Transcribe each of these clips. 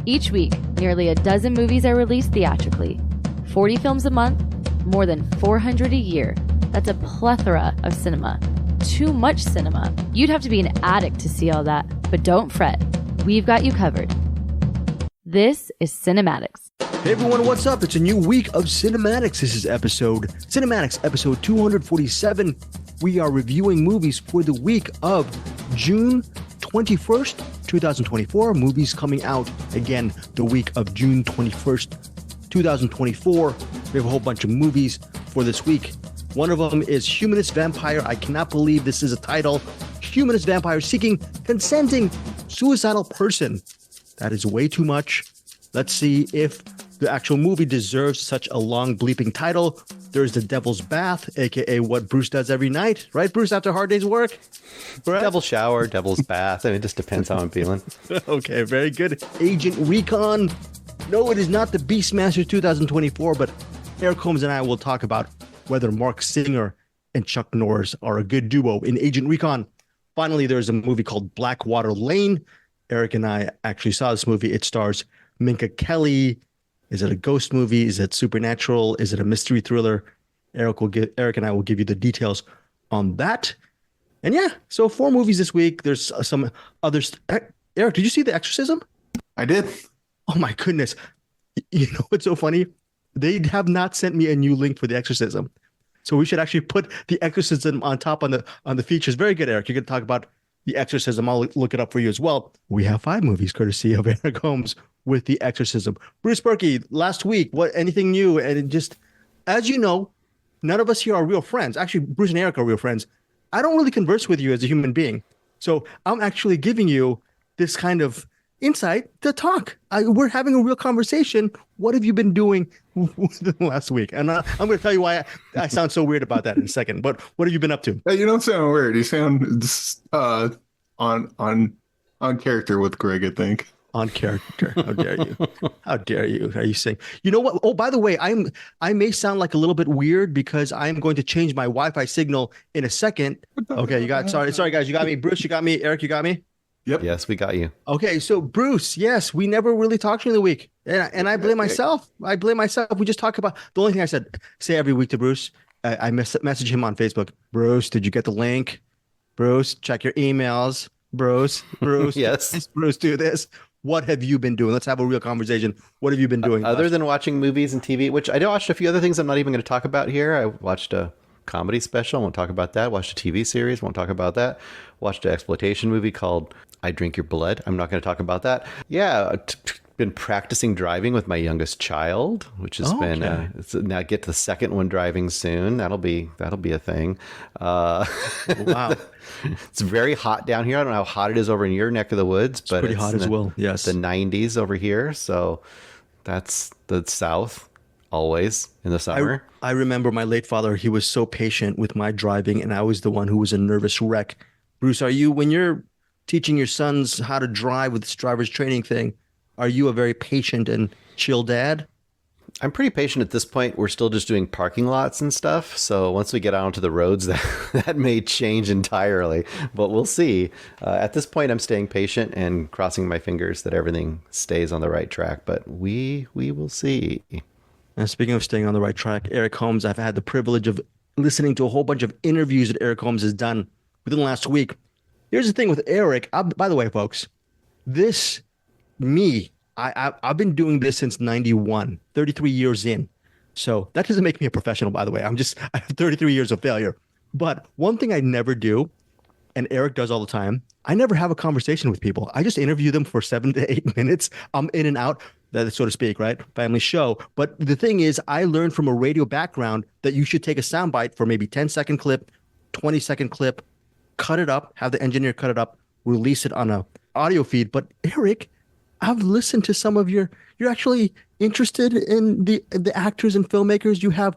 Each week, nearly a dozen movies are released theatrically. 40 films a month, more than 400 a year. That's a plethora of cinema. Too much cinema. You'd have to be an addict to see all that, but don't fret. We've got you covered. This is CinemAddicts. Hey everyone, what's up? It's a new week of CinemAddicts. This is CinemAddicts episode 247. We are reviewing movies for the week of June 21st, 2024. Movies coming out again the week of June 21st, 2024. We have a whole bunch of movies for this week. One of them is Humanist Vampire. I cannot believe this is a title. Humanist Vampire seeking consenting suicidal person. That is way too much. Let's see if the actual movie deserves such a long bleeping title. There's The Devil's Bath, aka what Bruce does every night. Right, Bruce, after a hard day's work? Right? Devil shower, devil's bath. I mean, it just depends how I'm feeling. Okay, very good. Agent Recon. No, it is not the Beastmaster 2024, but Eric Holmes and I will talk about whether Mark Singer and Chuck Norris are a good duo in Agent Recon. Finally, there's a movie called Blackwater Lane. Eric and I actually saw this movie. It stars Minka Kelly. Is it a ghost movie? Is it supernatural? Is it a mystery thriller? Eric and I will give you the details on that. And yeah, so 4 movies this week. There's some others. Eric, did you see The Exorcism? I did. Oh my goodness. You know what's so funny? They have not sent me a new link for The Exorcism. So we should actually put The Exorcism on top on the features. Very good, Eric. You're going to talk about The Exorcism. I'll look it up for you as well. We have 5 movies courtesy of Eric Holmes with The Exorcism. Bruce Purkey, last week, anything new? And just, as you know, none of us here are real friends. Actually, Bruce and Eric are real friends. I don't really converse with you as a human being. So I'm actually giving you this kind of insight to talk. We're having a real conversation. What have you been doing the last week? And I'm going to tell you why I sound so weird about that in a second. But what have you been up to? You don't sound weird. You sound on character with Greg, I think. On character. How dare you? How dare you? Are you saying? You know what? Oh, by the way, I may sound like a little bit weird because I'm going to change my Wi-Fi signal in a second. Okay, sorry guys, you got me. Bruce, you got me. Eric, you got me. Yep. Yes, we got you. Okay, so Bruce, yes, we never really talked during the week, and I blame myself. We just talk about the only thing I say every week to Bruce. I message him on Facebook. Bruce, did you get the link? Bruce, check your emails. Bruce, Yes. Bruce, do this. What have you been doing? Let's have a real conversation. What have you been doing? Other than watching movies and TV, which I watched a few other things I'm not even going to talk about here. I watched a comedy special. I won't talk about that. Watched a TV series. Won't talk about that. Watched an exploitation movie called I Drink Your Blood. I'm not going to talk about that. Yeah, been practicing driving with my youngest child, which has been now get to the second one driving soon. That'll be a thing. Wow. It's very hot down here. I don't know how hot it is over in your neck of the woods, but pretty hot as well. Yes, the 90s over here. So that's the South always in the summer. I remember my late father. He was so patient with my driving, and I was the one who was a nervous wreck. Bruce, when you're teaching your sons how to drive with this driver's training thing, are you a very patient and chill dad? I'm pretty patient at this point. We're still just doing parking lots and stuff. So once we get out onto the roads, that may change entirely, but we'll see. At this point, I'm staying patient and crossing my fingers that everything stays on the right track, but we will see. And speaking of staying on the right track, Eric Holmes, I've had the privilege of listening to a whole bunch of interviews that Eric Holmes has done within the last week. Here's the thing with Eric. By the way, folks, I've been doing this since 91, 33 years in. So that doesn't make me a professional, by the way. I have 33 years of failure. But one thing I never do, and Eric does all the time, I never have a conversation with people. I just interview them for 7 to 8 minutes. I'm in and out, so to speak, right? Family show. But the thing is, I learned from a radio background that you should take a soundbite for maybe 10-second clip, 20-second clip, cut it up, have the engineer cut it up, release it on a audio feed. But Eric, I've listened to some of you're actually interested in the actors and filmmakers you have.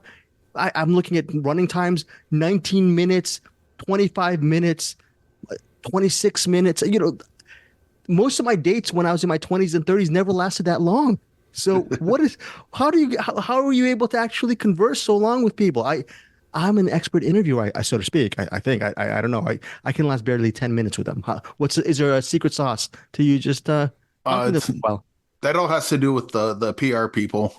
I'm looking at running times, 19 minutes, 25 minutes, 26 minutes. You know, most of my dates when I was in my 20s and 30s never lasted that long. So how are you able to actually converse so long with people? I'm an expert interviewer, so to speak. I think I don't know. I can last barely 10 minutes with them. Is there a secret sauce to you just talking to them well? that all has to do with the PR people.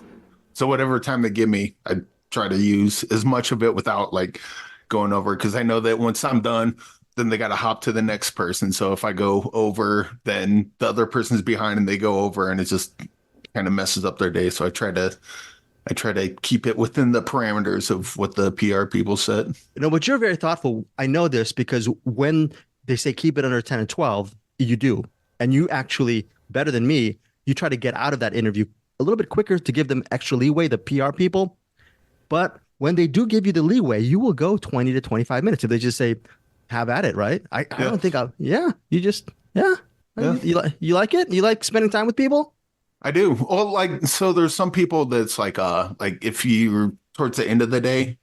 So whatever time they give me, I try to use as much of it without like going over, because I know that once I'm done, then they got to hop to the next person. So if I go over, then the other person's behind and they go over, and it just kind of messes up their day. So I try to keep it within the parameters of what the PR people said. But you're very thoughtful. I know this because when they say keep it under 10 and 12, you do. And you actually, better than me, you try to get out of that interview a little bit quicker to give them extra leeway, the PR people. But when they do give you the leeway, you will go 20 to 25 minutes if they just say, have at it, right? I don't think you just. You like it? You like spending time with people? I do. Well, like, so there's some people that's like if you're towards the end of the day,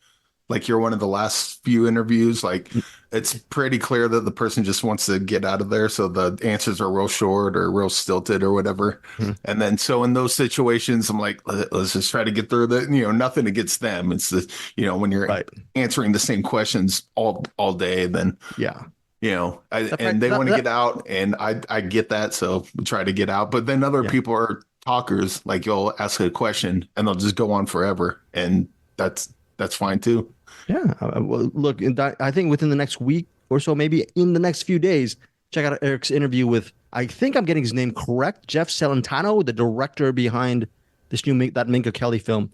like you're one of the last few interviews, like it's pretty clear that the person just wants to get out of there. So the answers are real short or real stilted or whatever. And then, so in those situations, I'm like, let's just try to get through that. Nothing against them. It's the, when you're answering the same questions all day, then and they want to get out, and I get that. So we try to get out, but then other people are talkers. Like you'll ask a question and they'll just go on forever. And that's fine too. Yeah. Well, look, I think within the next week or so, maybe in the next few days, check out Eric's interview with, I think I'm getting his name correct, Jeff Celentano, the director behind this that Minka Kelly film,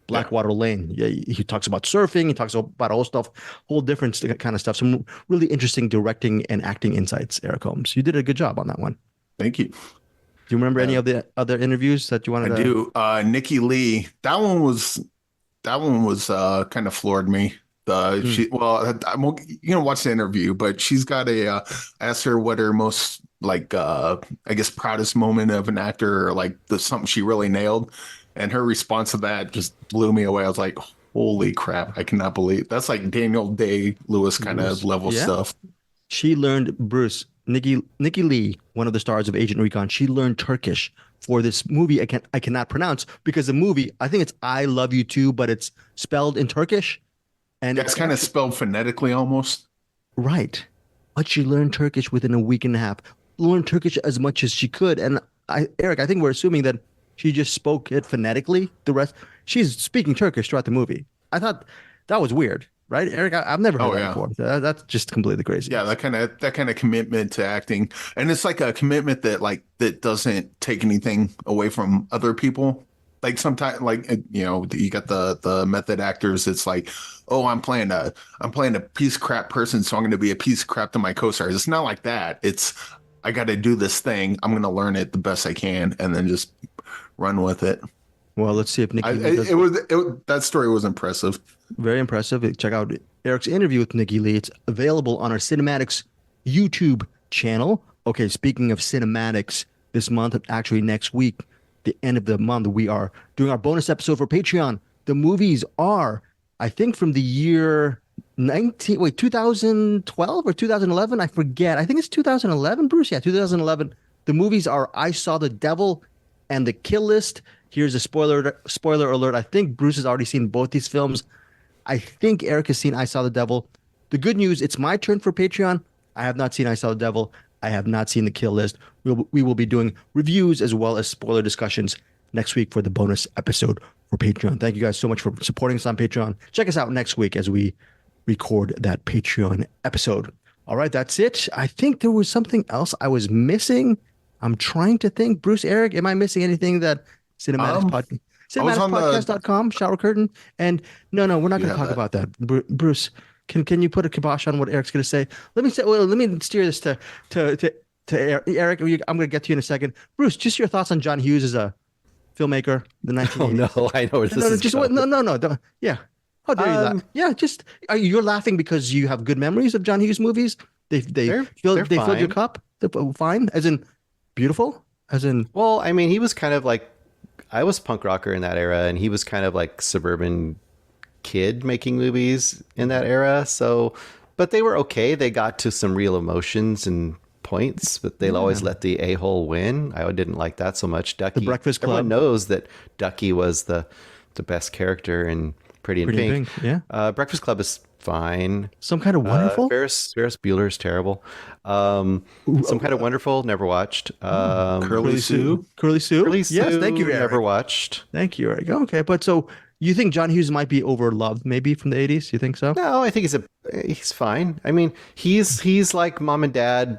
Blackwater Lane. Yeah, he talks about surfing. He talks about whole different kind of stuff. Some really interesting directing and acting insights, Eric Holmes. You did a good job on that one. Thank you. Do you remember any of the other interviews that you wanted to do? Nikki Lee. That one was kind of floored me. She, well, I'm gonna watch the interview, but she's got I asked her what her most I guess proudest moment of an actor, or like something she really nailed, and her response to that just blew me away. I was like, holy crap, I cannot believe that's like Daniel Day-Lewis kind of level stuff. She learned, Bruce, Nikki Lee, one of the stars of Agent Recon, she learned Turkish for this movie I cannot pronounce, because the movie, I think it's I Love You Too, but it's spelled in Turkish. And it's kind of spelled phonetically almost. Right. But she learned Turkish within a week and a half. Learned Turkish as much as she could. And Eric, I think we're assuming that she just spoke it phonetically. The rest, she's speaking Turkish throughout the movie. I thought that was weird. Right, Eric? I've never heard that before. That's just completely crazy. Yeah, that kind of commitment to acting, and it's like a commitment that doesn't take anything away from other people. Like sometimes, you got the method actors. It's like, oh, I'm playing a piece of crap person, so I'm going to be a piece of crap to my co-stars. It's not like that. It's I got to do this thing. I'm going to learn it the best I can, and then just run with it. Well, let's see if Nikki. That story was impressive. Very impressive. Check out Eric's interview with Nikki Lee. It's available on our CinemAddicts YouTube channel. Okay, speaking of CinemAddicts, this month, actually next week, the end of the month, we are doing our bonus episode for Patreon. The movies are, I think, from the year 2012 or 2011. I forget. I think it's 2011, Bruce. Yeah, 2011. The movies are I Saw the Devil and The Kill List. Here's a spoiler alert. I think Bruce has already seen both these films. I think Eric has seen I Saw the Devil. The good news, it's my turn for Patreon. I have not seen I Saw the Devil. I have not seen The Kill List. We will be doing reviews as well as spoiler discussions next week for the bonus episode for Patreon. Thank you guys so much for supporting us on Patreon. Check us out next week as we record that Patreon episode. All right, that's it. I think there was something else I was missing. I'm trying to think. Bruce, Eric, am I missing anything that CinemAddictsPodcast.com, shower curtain? And no, we're not going to talk about that. Bruce, can you put a kibosh on what Eric's going to say? Let me steer this to Eric. I'm going to get to you in a second. Bruce, just your thoughts on John Hughes as a filmmaker, the 1980s. Oh no, I know where this is going. No. Don't, yeah. How dare you laugh? Yeah, you're laughing because you have good memories of John Hughes movies. They filled your cup. They're fine, as in beautiful, as in. Well, I mean, he was kind of like, I was punk rocker in that era, and he was kind of like suburban kid making movies in that era. So, but they were okay. They got to some real emotions and points, but they'll always let the a-hole win. I didn't like that so much. Ducky, The Breakfast Club. Everyone knows that Ducky was the best character in Pretty in Pretty Pink. Pink, yeah. Breakfast Club is fine. Some Kind of Wonderful. Ferris Bueller is terrible. Some Kind of Wonderful, never watched. Curly Sue. Curly Sue. Curly Yes, Sue, thank you, Eric. never watched. Thank you, Eric. Okay, but so you think John Hughes might be overloved, maybe from the '80s? You think so? No, I think he's fine. I mean, he's like mom and dad.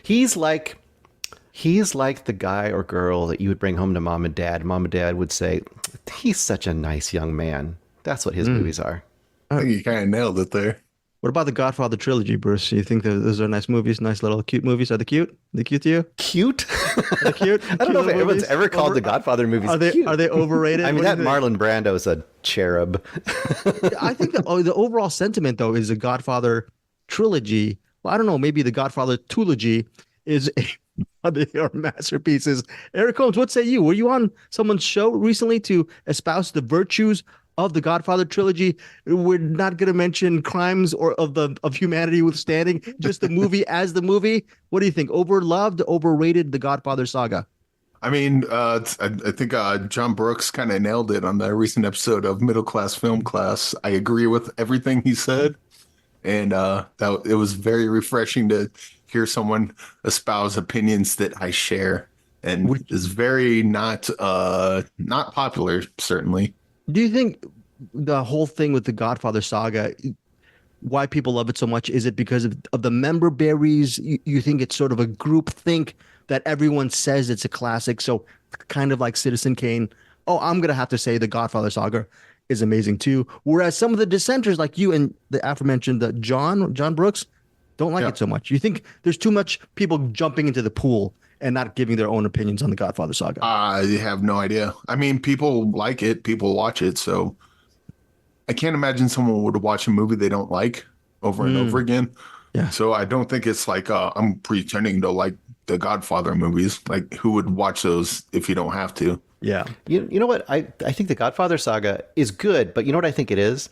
He's like the guy or girl that you would bring home to mom and dad. Mom and dad would say, "He's such a nice young man." That's what his movies are. I think you kind of nailed it there. What about the Godfather trilogy, Bruce? You think those are nice movies, nice little cute movies? Are they cute? Are they cute to you? Cute? Are they cute? I don't know if anyone's ever called the Godfather movies cute. Are they overrated? I mean, What that do you think? Marlon Brando is a cherub. I think the overall sentiment, though, is the Godfather trilogy. Well, I don't know. Maybe the Godfather trilogy is they are masterpieces. Eric Holmes, what say you? Were you on someone's show recently to espouse the virtues of the Godfather trilogy? We're not going to mention crimes or of humanity withstanding, just the movie as the movie. What do you think? Overloved, overrated, the Godfather saga? I mean, I think John Brooks kind of nailed it on the recent episode of Middle Class Film Class. I agree with everything he said, and it was very refreshing to hear someone espouse opinions that I share, and is very not popular, certainly. Do you think the whole thing with the Godfather saga, why people love it so much, is it because of the member berries? You think it's sort of a group think that everyone says it's a classic, so kind of like Citizen Kane, oh, I'm going to have to say the Godfather saga is amazing too. Whereas some of the dissenters like you and the aforementioned John Brooks don't like it so much. You think there's too much people jumping into the pool and not giving their own opinions on the Godfather saga? I have no idea. I mean, people like it, people watch it, so I can't imagine someone would watch a movie they don't like over and over again. Yeah. So I don't think it's like I'm pretending to like the Godfather movies. Like, who would watch those if you don't have to? Yeah. You know what? I think the Godfather saga is good, but you know what I think it is?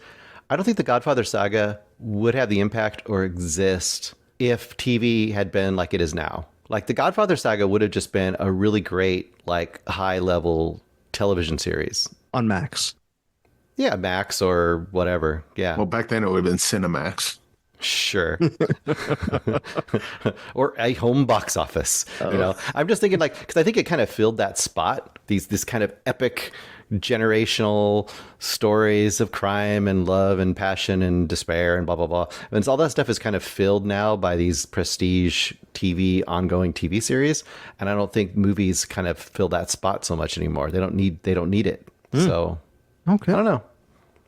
I don't think the Godfather saga would have the impact or exist if TV had been like it is now. Like, the Godfather saga would have just been a really great, like, high-level television series. On Max. Yeah, Max or whatever. Yeah. Well, back then it would have been Cinemax. Sure. Or a home box office. You know, I'm just thinking, like, because I think it kind of filled that spot. This kind of epic generational stories of crime and love and passion and despair and blah blah blah. And all that stuff is kind of filled now by these prestige ongoing TV series. And I don't think movies kind of fill that spot so much anymore. They don't need it. So Okay. I don't know.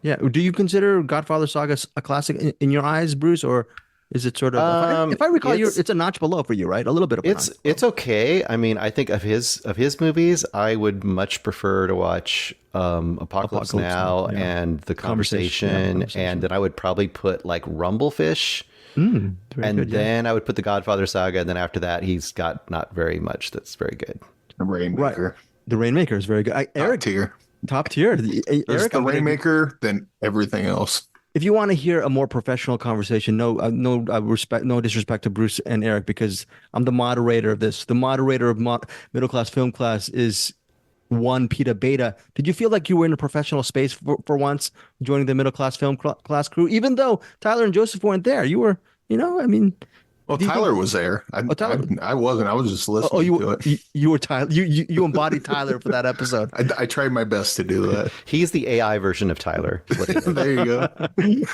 Yeah. Do you consider Godfather Saga a classic in your eyes, Bruce, or is it sort of? If I recall, it's a notch below for you, right? A little bit of. It's okay. I mean, I think of his movies, I would much prefer to watch Apocalypse Now and The Conversation, and then I would probably put like Rumblefish, and then I would put The Godfather Saga, and then after that, he's got not very much that's very good. The Rainmaker. Right. The Rainmaker is very good. Eric, top tier. There's the Rainmaker, then everything else. If you want to hear a more professional conversation, no disrespect to Bruce and Eric, because I'm the moderator of this. The moderator of Middle Class Film Class is one Peter Beta. Did you feel like you were in a professional space for once, joining the Middle Class Film Class crew, even though Tyler and Joseph weren't there? You were, I mean. Well, Tyler was there. I wasn't. I was just listening to it. You were Tyler. You embodied Tyler for that episode. I tried my best to do that. He's the AI version of Tyler. There you go.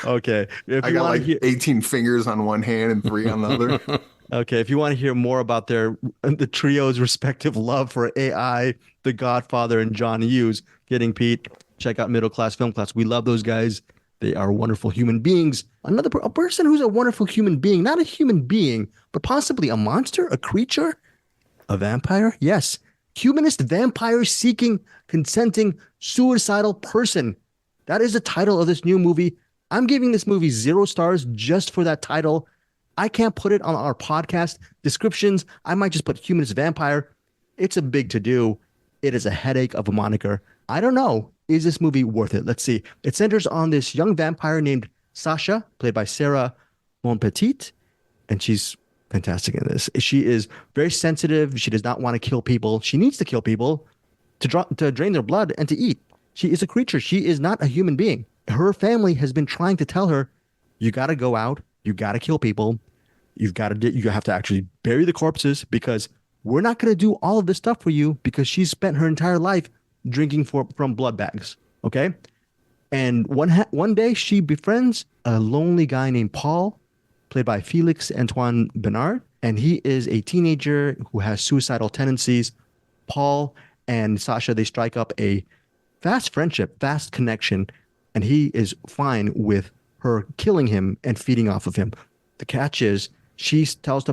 Okay. I got like 18 fingers on one hand and 3 on the other. Okay. If you want to hear more about the trio's respective love for AI, The Godfather, and John Hughes, Getting Pete, check out Middle Class Film Class. We love those guys. They are wonderful human beings. A person who's a wonderful human being, not a human being, but possibly a monster, a creature, a vampire. Yes. Humanist vampire seeking, consenting, suicidal person. That is the title of this new movie. I'm giving this movie 0 stars just for that title. I can't put it on our podcast descriptions. I might just put humanist vampire. It's a big to-do. It is a headache of a moniker. I don't know. Is this movie worth it? Let's see. It centers on this young vampire named Sasha, played by Sarah Monpetit, and she's fantastic in this. She is very sensitive. She does not want to kill people. She needs to kill people to drain their blood and to eat. She is a creature. She is not a human being. her family has been trying to tell her, you got to go out, you got to kill people, you have to actually bury the corpses because we're not going to do all of this stuff for you because she's spent her entire life drinking from blood bags. Okay. And one day she befriends a lonely guy named Paul, played by Felix Antoine Bernard. And he is a teenager who has suicidal tendencies. Paul and Sasha, they strike up a fast friendship, fast connection. And he is fine with her killing him and feeding off of him. The catch is she tells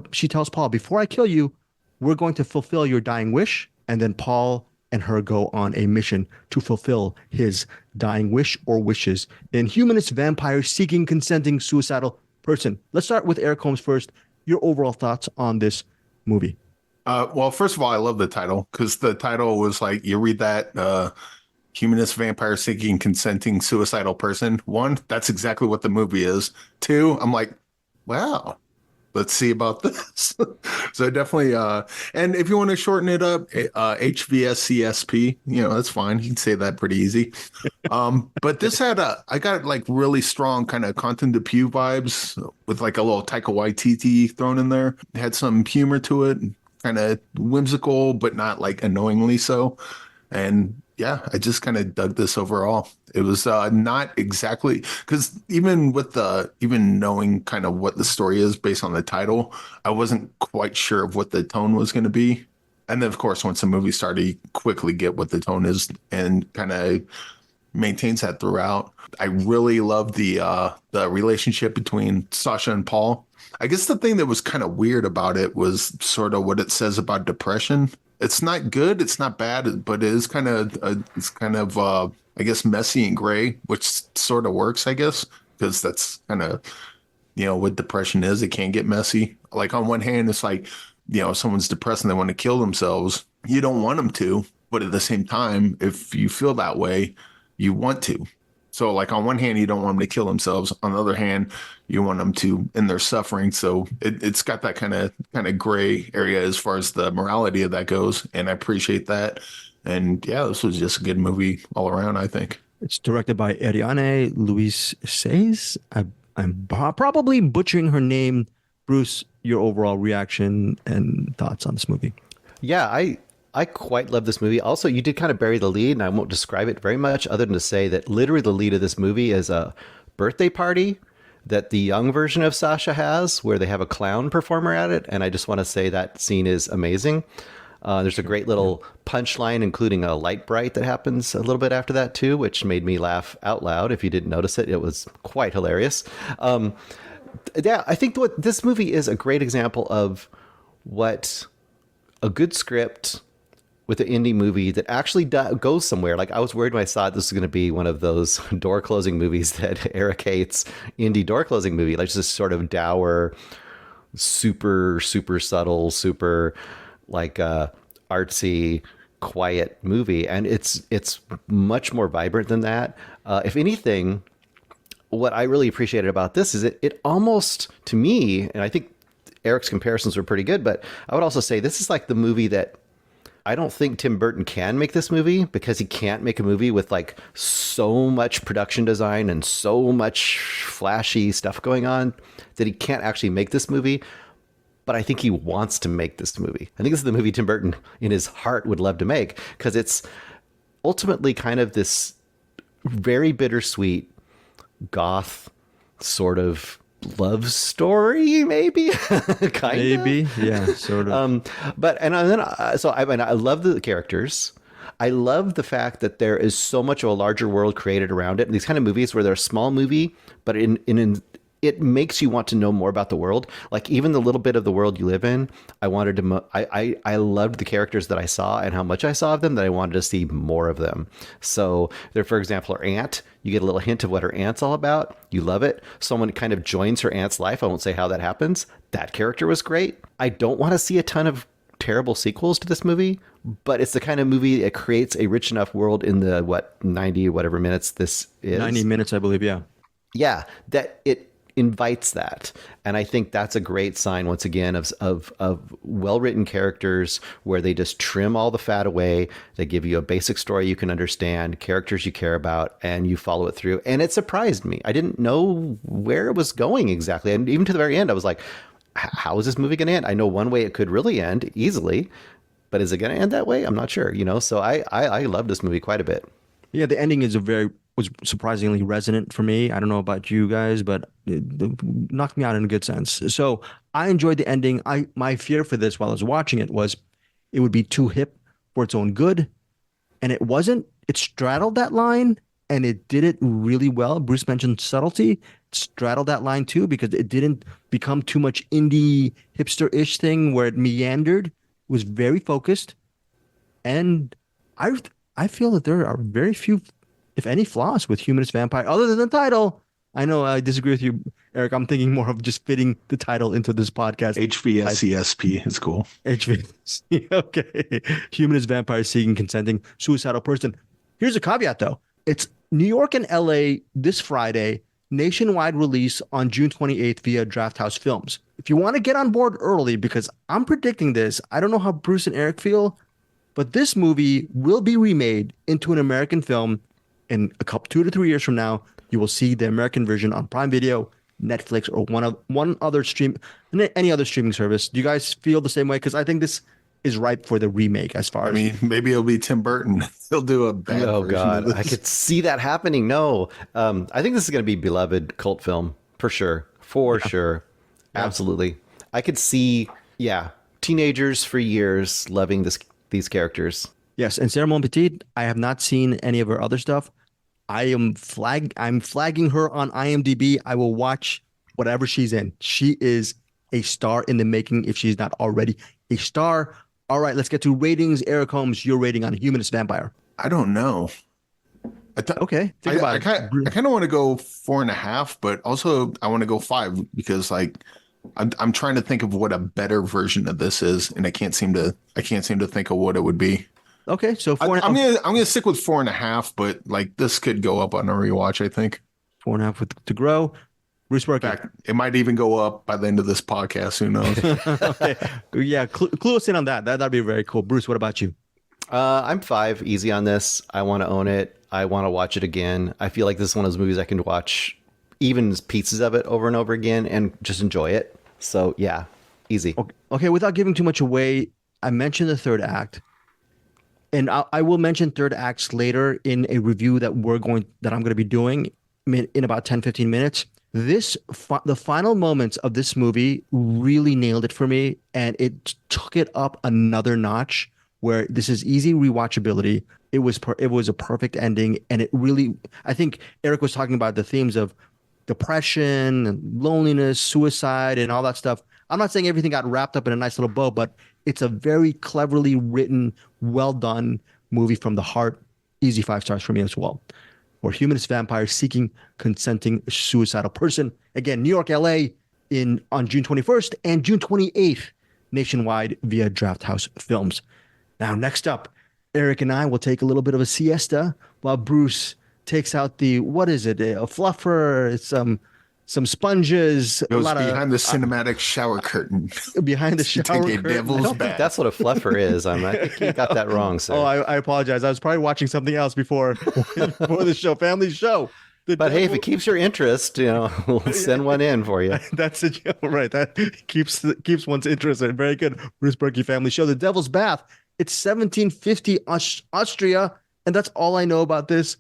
Paul, before I kill you, we're going to fulfill your dying wish. And then Paul and her go on a mission to fulfill his dying wish or wishes in Humanist vampire seeking consenting suicidal person. Let's start with Eric Holmes first. Your overall thoughts on this movie? Well, first of all, I love the title because the title was like, you read that, Humanist vampire seeking consenting suicidal person. One, that's exactly what the movie is. Two, I'm like, wow, let's see about this. So definitely, and if you want to shorten it up, HVSCSP, that's fine. You can say that pretty easy. But this I got like really strong kind of Content de Pew vibes with like a little Taika Waititi thrown in there. It had some humor to it, kind of whimsical, but not like annoyingly so. And yeah, I just kind of dug this overall. It was not exactly because even knowing kind of what the story is based on the title, I wasn't quite sure of what the tone was going to be. And then, of course, once the movie started, you quickly get what the tone is and kind of maintains that throughout. I really love the relationship between Sasha and Paul. I guess the thing that was kind of weird about it was sort of what it says about depression. It's not good, it's not bad, but it is kind of I guess messy and gray, which sort of works, I guess, because that's kind of what depression is. It can get messy. Like on one hand, it's like if someone's depressed and they want to kill themselves, you don't want them to, but at the same time, if you feel that way, you want to. So like on one hand, you don't want them to kill themselves. On the other hand, you want them to in their suffering. So it's got that kind of gray area as far as the morality of that goes. And I appreciate that. And yeah, this was just a good movie all around, I think. It's directed by Ariane Luis Saez. I'm probably butchering her name. Bruce, your overall reaction and thoughts on this movie? Yeah, I quite love this movie. Also, you did kind of bury the lead, and I won't describe it very much other than to say that literally the lead of this movie is a birthday party that the young version of Sasha has, where they have a clown performer at it. And I just want to say that scene is amazing. There's a great little punchline, including a light bright that happens a little bit after that, too, which made me laugh out loud. If you didn't notice it, it was quite hilarious. Yeah, I think this movie is a great example of what a good script with an indie movie that actually goes somewhere. Like I was worried when I saw this was going to be one of those door closing movies that Eric hates, indie door closing movie, like just sort of dour, super, super subtle, super like artsy, quiet movie. And it's much more vibrant than that. If anything, what I really appreciated about this is it almost, to me, and I think Eric's comparisons were pretty good, but I would also say this is like the movie that I don't think Tim Burton can make this movie because he can't make a movie with like so much production design and so much flashy stuff going on that he can't actually make this movie. But I think he wants to make this movie. I think this is the movie Tim Burton in his heart would love to make because it's ultimately kind of this very bittersweet goth sort of love story, maybe. Maybe, yeah, sort of. I love the characters. I love the fact that there is so much of a larger world created around it. And these kind of movies where they're a small movie, but it makes you want to know more about the world. Like even the little bit of the world you live in, I loved the characters that I saw and how much I saw of them that I wanted to see more of them. So there, for example, her aunt, you get a little hint of what her aunt's all about. You love it. Someone kind of joins her aunt's life. I won't say how that happens. That character was great. I don't want to see a ton of terrible sequels to this movie, but it's the kind of movie that creates a rich enough world in the 90 whatever minutes this is. 90 minutes, I believe. Yeah. Yeah. That it invites that. And I think that's a great sign, once again, of well-written characters where they just trim all the fat away. They give you a basic story you can understand, characters you care about, and you follow it through. And it surprised me. I didn't know where it was going exactly. And even to the very end, I was like, how is this movie going to end? I know one way it could really end easily, but is it going to end that way? I'm not sure, So I love this movie quite a bit. Yeah, the ending was surprisingly resonant for me. I don't know about you guys, but it knocked me out in a good sense. So I enjoyed the ending. My fear for this while I was watching it was it would be too hip for its own good. And it wasn't. It straddled that line and it did it really well. Bruce mentioned subtlety. It straddled that line too, because it didn't become too much indie hipster-ish thing where it meandered. It was very focused. And I feel that there are very few, if any, flaws with Humanist Vampire, other than the title. I know I disagree with you, Eric. I'm thinking more of just fitting the title into this podcast. HVSCSP is cool. HVSC, okay. Humanist Vampire Seeking Consenting Suicidal Person. Here's a caveat, though. It's New York and LA this Friday, nationwide release on June 28th via Drafthouse Films. If you want to get on board early, because I'm predicting this, I don't know how Bruce and Eric feel, but this movie will be remade into an American film in a couple 2 to 3 years from now. You will see the American version on Prime Video, Netflix, or any other streaming service. Do you guys feel the same way? Because I think this is ripe for the remake. I mean, maybe it'll be Tim Burton. He'll do a bad version. Oh God, of this. I could see that happening. No, I think this is going to be beloved cult film for sure. Sure, absolutely. I could see, teenagers for years loving these characters. Yes, and Sarah Mon Petit, I have not seen any of her other stuff. I'm flagging her on IMDb. I will watch whatever she's in. She is a star in the making, if she's not already a star. All right, let's get to ratings. Eric Holmes, your rating on Humanist Vampire. I don't know. Okay, think about it. I kind of want to go 4.5, but also I want to go 5 because I'm trying to think of what a better version of this is, and I can't seem to think of what it would be. Okay, so I'm gonna stick with 4.5, but this could go up on a rewatch. I think 4.5 to grow. Bruce Purkey. In fact, it might even go up by the end of this podcast. Who knows? Okay, yeah, clue us in on that. That'd be very cool. Bruce, what about you? I'm 5, easy on this. I want to own it. I want to watch it again. I feel like this is one of those movies I can watch even pieces of it over and over again and just enjoy it. So yeah, easy. Okay, without giving too much away, I mentioned the third act. And I will mention third acts later in a review that I'm going to be doing in about 10, 15 minutes. The final moments of this movie really nailed it for me, and it took it up another notch where this is easy rewatchability. It was a perfect ending, and it really, I think Eric was talking about the themes of depression and loneliness, suicide, and all that stuff. I'm not saying everything got wrapped up in a nice little bow, but it's a very cleverly written, well done movie from the heart. Easy 5 stars for me as well. Or Humanist Vampire Seeking Consenting Suicidal Person. Again, New York, LA on June 21st and June 28th nationwide via Drafthouse Films. Now, next up, Eric and I will take a little bit of a siesta while Bruce takes out what is it? A fluffer, some sponges. Goes behind the cinematic shower curtain. Behind the shower curtain. I don't think that's what a fluffer is. I think you got that wrong, sir. Oh, I apologize. I was probably watching something else before the show, family show. But hey, if it keeps your interest, we'll send one in for you. That's it, right? That keeps one's interest. Very good. Bruce Purkey Family Show. The Devil's Bath. It's 1750 Austria, and that's all I know about this.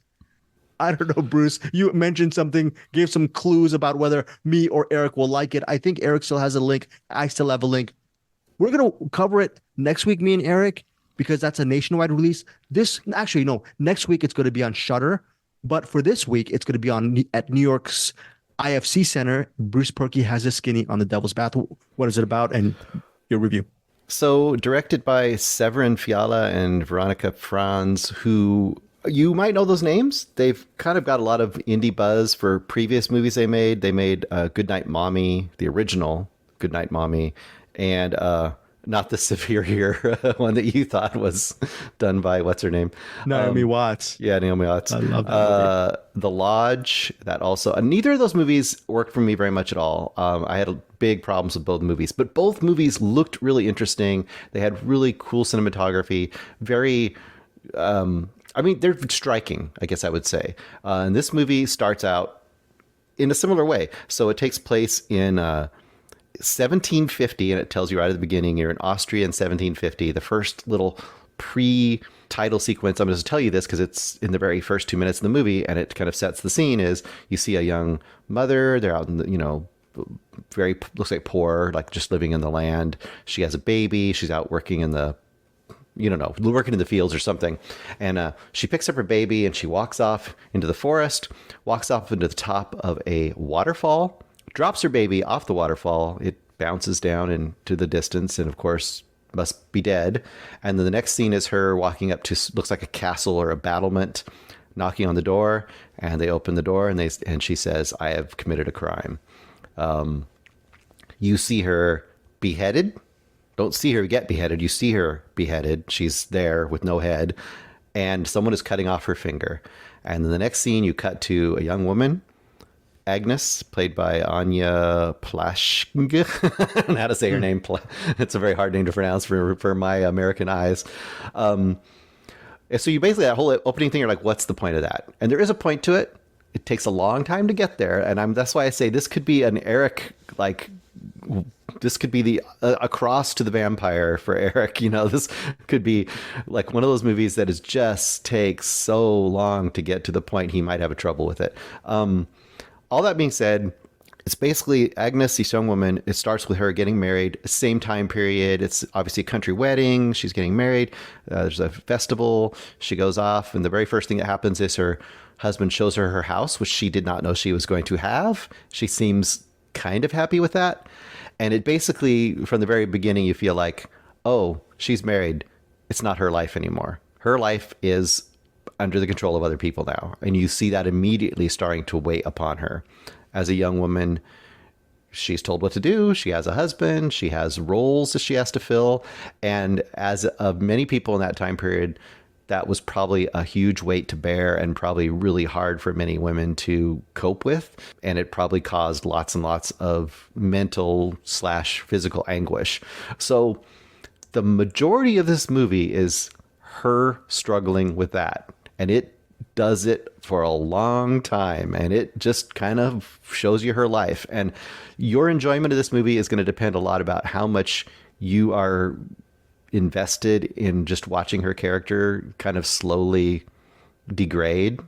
I don't know, Bruce. You mentioned something, gave some clues about whether me or Eric will like it. I think Eric still has a link. I still have a link. We're going to cover it next week, me and Eric, because that's a nationwide release. Next week it's going to be on Shudder. But for this week, it's going to be at New York's IFC Center. Bruce Purkey has a skinny on The Devil's Bath. What is it about? And your review. So directed by Severin Fiala and Veronica Franz, who... you might know those names. They've kind of got a lot of indie buzz for previous movies they made. They made Goodnight Mommy, the original Goodnight Mommy, and not the superior one that you thought was done by what's her name? Naomi Watts. Yeah, Naomi Watts. I love that movie. The Lodge, that also. Neither of those movies worked for me very much at all. I had big problems with both movies, but both movies looked really interesting. They had really cool cinematography. Very, they're striking, I guess I would say. And this movie starts out in a similar way. So it takes place in 1750, and it tells you right at the beginning you're in Austria in 1750. The first little pre-title sequence, I'm going to tell you this because it's in the very first 2 minutes of the movie, and it kind of sets the scene, is you see a young mother. They're out in the, very, looks like poor, like just living in the land. She has a baby. She's out working in the, working in the fields or something. And she picks up her baby and she walks off into the forest, walks off into the top of a waterfall, drops her baby off the waterfall. It bounces down into the distance and, of course, must be dead. And then the next scene is her walking up to, looks like a castle or a battlement, knocking on the door. And they open the door and she says, "I have committed a crime." You see her beheaded. Don't see her get beheaded. You see her beheaded. She's there with no head. And someone is cutting off her finger. And then the next scene, you cut to a young woman, Agnes, played by Anya Plashk. I don't know how to say her name. It's a very hard name to pronounce for my American eyes. So you basically, that whole opening thing, you're like, what's the point of that? And there is a point to it. It takes a long time to get there. And that's why I say this could be an Eric, this could be the across to the vampire for Eric. This could be like one of those movies that is just takes so long to get to the point he might have a trouble with it. All that being said, it's basically Agnes, this young woman. It starts with her getting married, same time period. It's obviously a country wedding. She's getting married. There's a festival. She goes off, and the very first thing that happens is her husband shows her her house, which she did not know she was going to have. She seems kind of happy with that. And it basically, from the very beginning, you feel like, oh, she's married. It's not her life anymore. Her life is under the control of other people now. And you see that immediately starting to weigh upon her. As a young woman, she's told what to do. She has a husband. She has roles that she has to fill. And as of many people in that time period, that was probably a huge weight to bear and probably really hard for many women to cope with. And it probably caused lots and lots of mental/physical anguish. So the majority of this movie is her struggling with that. And it does it for a long time. And it just kind of shows you her life. And your enjoyment of this movie is going to depend a lot about how much you are invested in just watching her character kind of slowly degrade.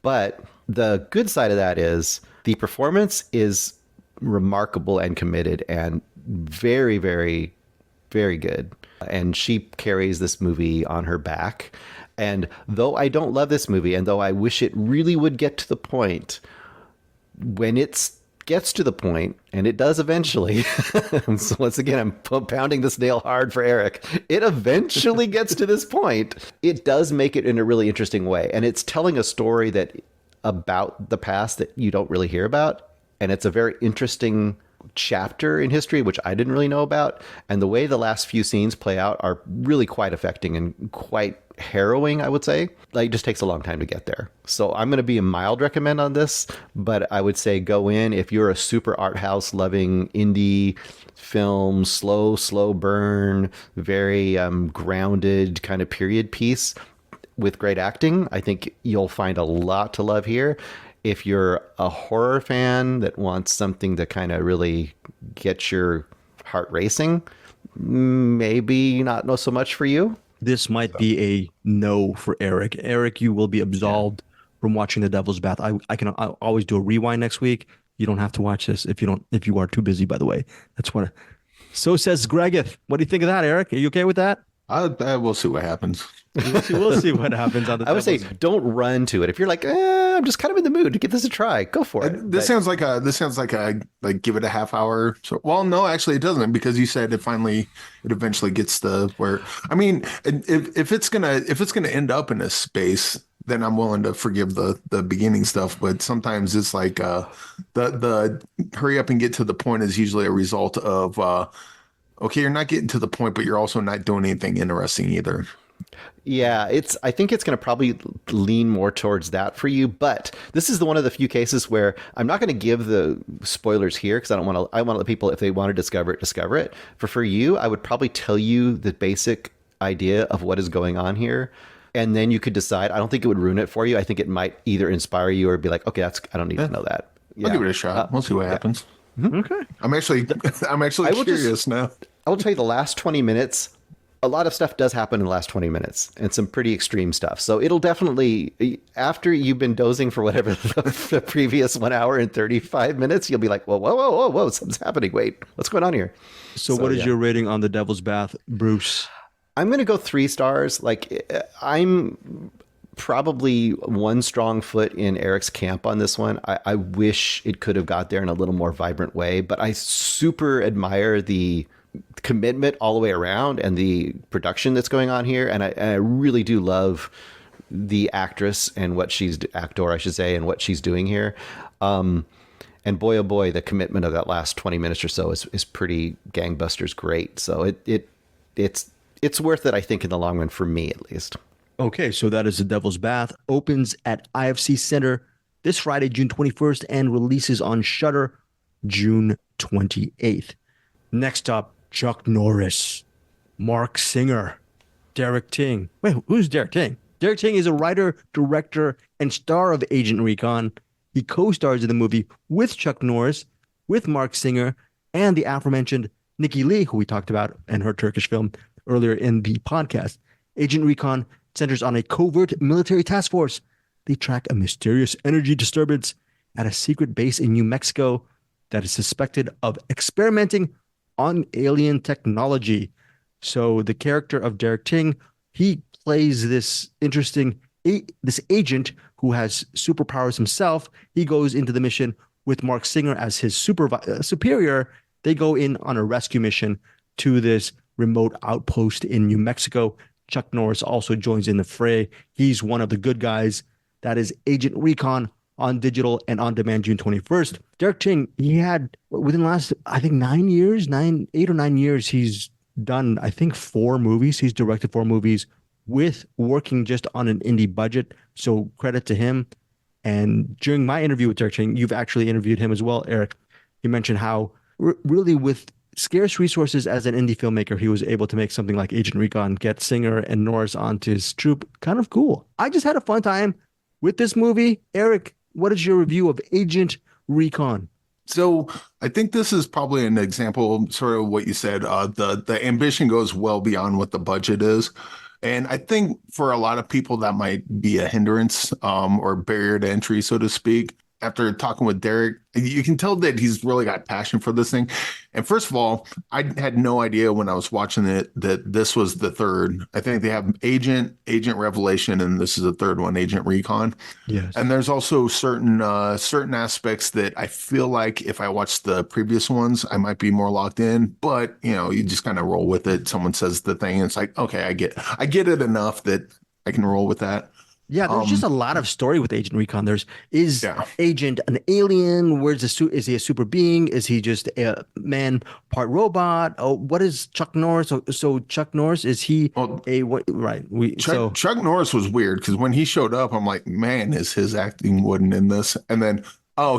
But the good side of that is the performance is remarkable and committed and very, very, very good. And she carries this movie on her back. And though I don't love this movie, and though I wish it really would get to the point, when it gets to the point, and it does eventually, so once again, I'm pounding this nail hard for Eric, it eventually gets to this point. It does make it in a really interesting way. And it's telling a story about the past that you don't really hear about. And it's a very interesting chapter in history, which I didn't really know about. And the way the last few scenes play out are really quite affecting and quite harrowing, I would say. Like, it just takes a long time to get there. So I'm going to be a mild recommend on this, but I would say go in if you're a super art house loving indie film, slow burn, very grounded kind of period piece with great acting. I think you'll find a lot to love here. If you're a horror fan that wants something to kind of really get your heart racing, maybe not know so much for you. This might be a no for Eric. Eric, you will be absolved from watching The Devil's Bath. I'll always do a rewind next week. You don't have to watch this if you are too busy, by the way. That's what. So says Gregeth. What do you think of that, Eric? Are you okay with that? We'll see what happens. We'll see what happens on the. I would say don't run to it. If you're like, I'm just kind of in the mood to give this a try, go for it. This sounds like give it a half hour. So, well, no, actually it doesn't, because you said it eventually gets to where, I mean, if it's gonna end up in a space, then I'm willing to forgive the beginning stuff. But sometimes it's like the hurry up and get to the point is usually a result of okay, you're not getting to the point, but you're also not doing anything interesting either. Yeah, I think it's going to probably lean more towards that for you, but this is one of the few cases where I'm not going to give the spoilers here because I want to let people, if they want to discover it. For you, I would probably tell you the basic idea of what is going on here, and then you could decide. I don't think it would ruin it for you. I think it might either inspire you or be like, okay, I don't need to know that. Yeah. I'll give it a shot. We'll see what happens. Okay. I'm actually curious now. I will tell you the last 20 minutes, a lot of stuff does happen in the last 20 minutes and some pretty extreme stuff. So it'll definitely, after you've been dozing for whatever the previous 1 hour and 35 minutes, you'll be like, whoa, something's happening. Wait, what's going on here? So what is your rating on The Devil's Bath, Bruce? I'm going to go 3 stars. Like, I'm probably one strong foot in Eric's camp on this one. I wish it could have got there in a little more vibrant way, but I super admire the commitment all the way around and the production that's going on here. And I really do love the actress and actor, I should say, and what she's doing here. And boy, oh boy, the commitment of that last 20 minutes or so is pretty gangbusters great. So it's worth it, I think, in the long run, for me at least. Okay, so that is The Devil's Bath. Opens at IFC Center this Friday, June 21st, and releases on Shudder June 28th. Next up, Chuck Norris, Mark Singer, Derek Ting. Wait, who's Derek Ting? Derek Ting is a writer, director, and star of Agent Recon. He co-stars in the movie with Chuck Norris, with Mark Singer, and the aforementioned Nikki Lee, who we talked about in her Turkish film earlier in the podcast. Agent Recon centers on a covert military task force. They track a mysterious energy disturbance at a secret base in New Mexico that is suspected of experimenting on alien technology. So the character of Derek Ting, he plays this interesting this agent who has superpowers himself. He goes into the mission with Mark Singer as his superior. They go in on a rescue mission to this remote outpost in New Mexico. Chuck Norris also joins in the fray. He's one of the good guys. That is Agent Recon, on digital and on demand June 21st. Derek Ting, he had, within the last, I think 8 or 9 years, he's done, I think, 4 movies. He's directed 4 movies with working just on an indie budget. So credit to him. And during my interview with Derek Ting, you've actually interviewed him as well, Eric. You mentioned how really with scarce resources as an indie filmmaker, he was able to make something like Agent Recon, get Singer and Norris onto his troupe. Kind of cool. I just had a fun time with this movie. Eric, what is your review of Agent Recon? So I think this is probably an example, sort of what you said. The ambition goes well beyond what the budget is. And I think for a lot of people that might be a hindrance or barrier to entry, so to speak. After talking with Derek, you can tell that he's really got passion for this thing. And first of all, I had no idea when I was watching it that this was the third. I think they have Agent Revelation, and this is the third one, Agent Recon. Yes. And there's also certain aspects that I feel like if I watched the previous ones, I might be more locked in. But you just kind of roll with it. Someone says the thing, and it's like, okay, I get it enough that I can roll with that. Yeah, there's just a lot of story with Agent Recon. Agent an alien? Where's the suit? Is he a super being? Is he just a man, part robot? Oh, what is Chuck Norris? So Chuck Norris, is he what? Right. Chuck Norris was weird because when he showed up, I'm like, man, is his acting wooden in this? And then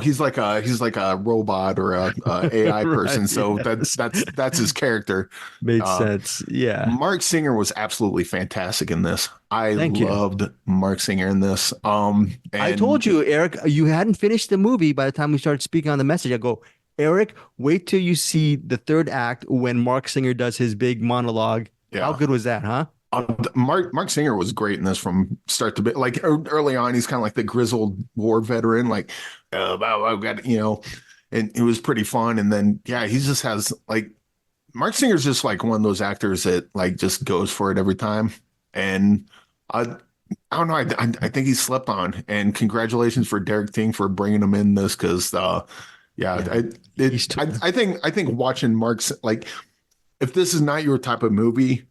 he's like a robot or a AI person. So that's his character. Made sense. Yeah. Mark Singer was absolutely fantastic in this. I loved Mark Singer in this. I told you, Eric, you hadn't finished the movie by the time we started speaking on the message. I go, Eric, wait till you see the third act when Mark Singer does his big monologue. Yeah. How good was that, huh? Mark Singer was great in this from start to bit. Like early on, he's kind of like the grizzled war veteran, like, I've got, and it was pretty fun. And then, yeah, he just has like, Mark Singer's just like one of those actors that like just goes for it every time. And I don't know. I think he slept on, and congratulations for Derek Ting for bringing him in this. Cause I think watching Mark's, like, if this is not your type of movie,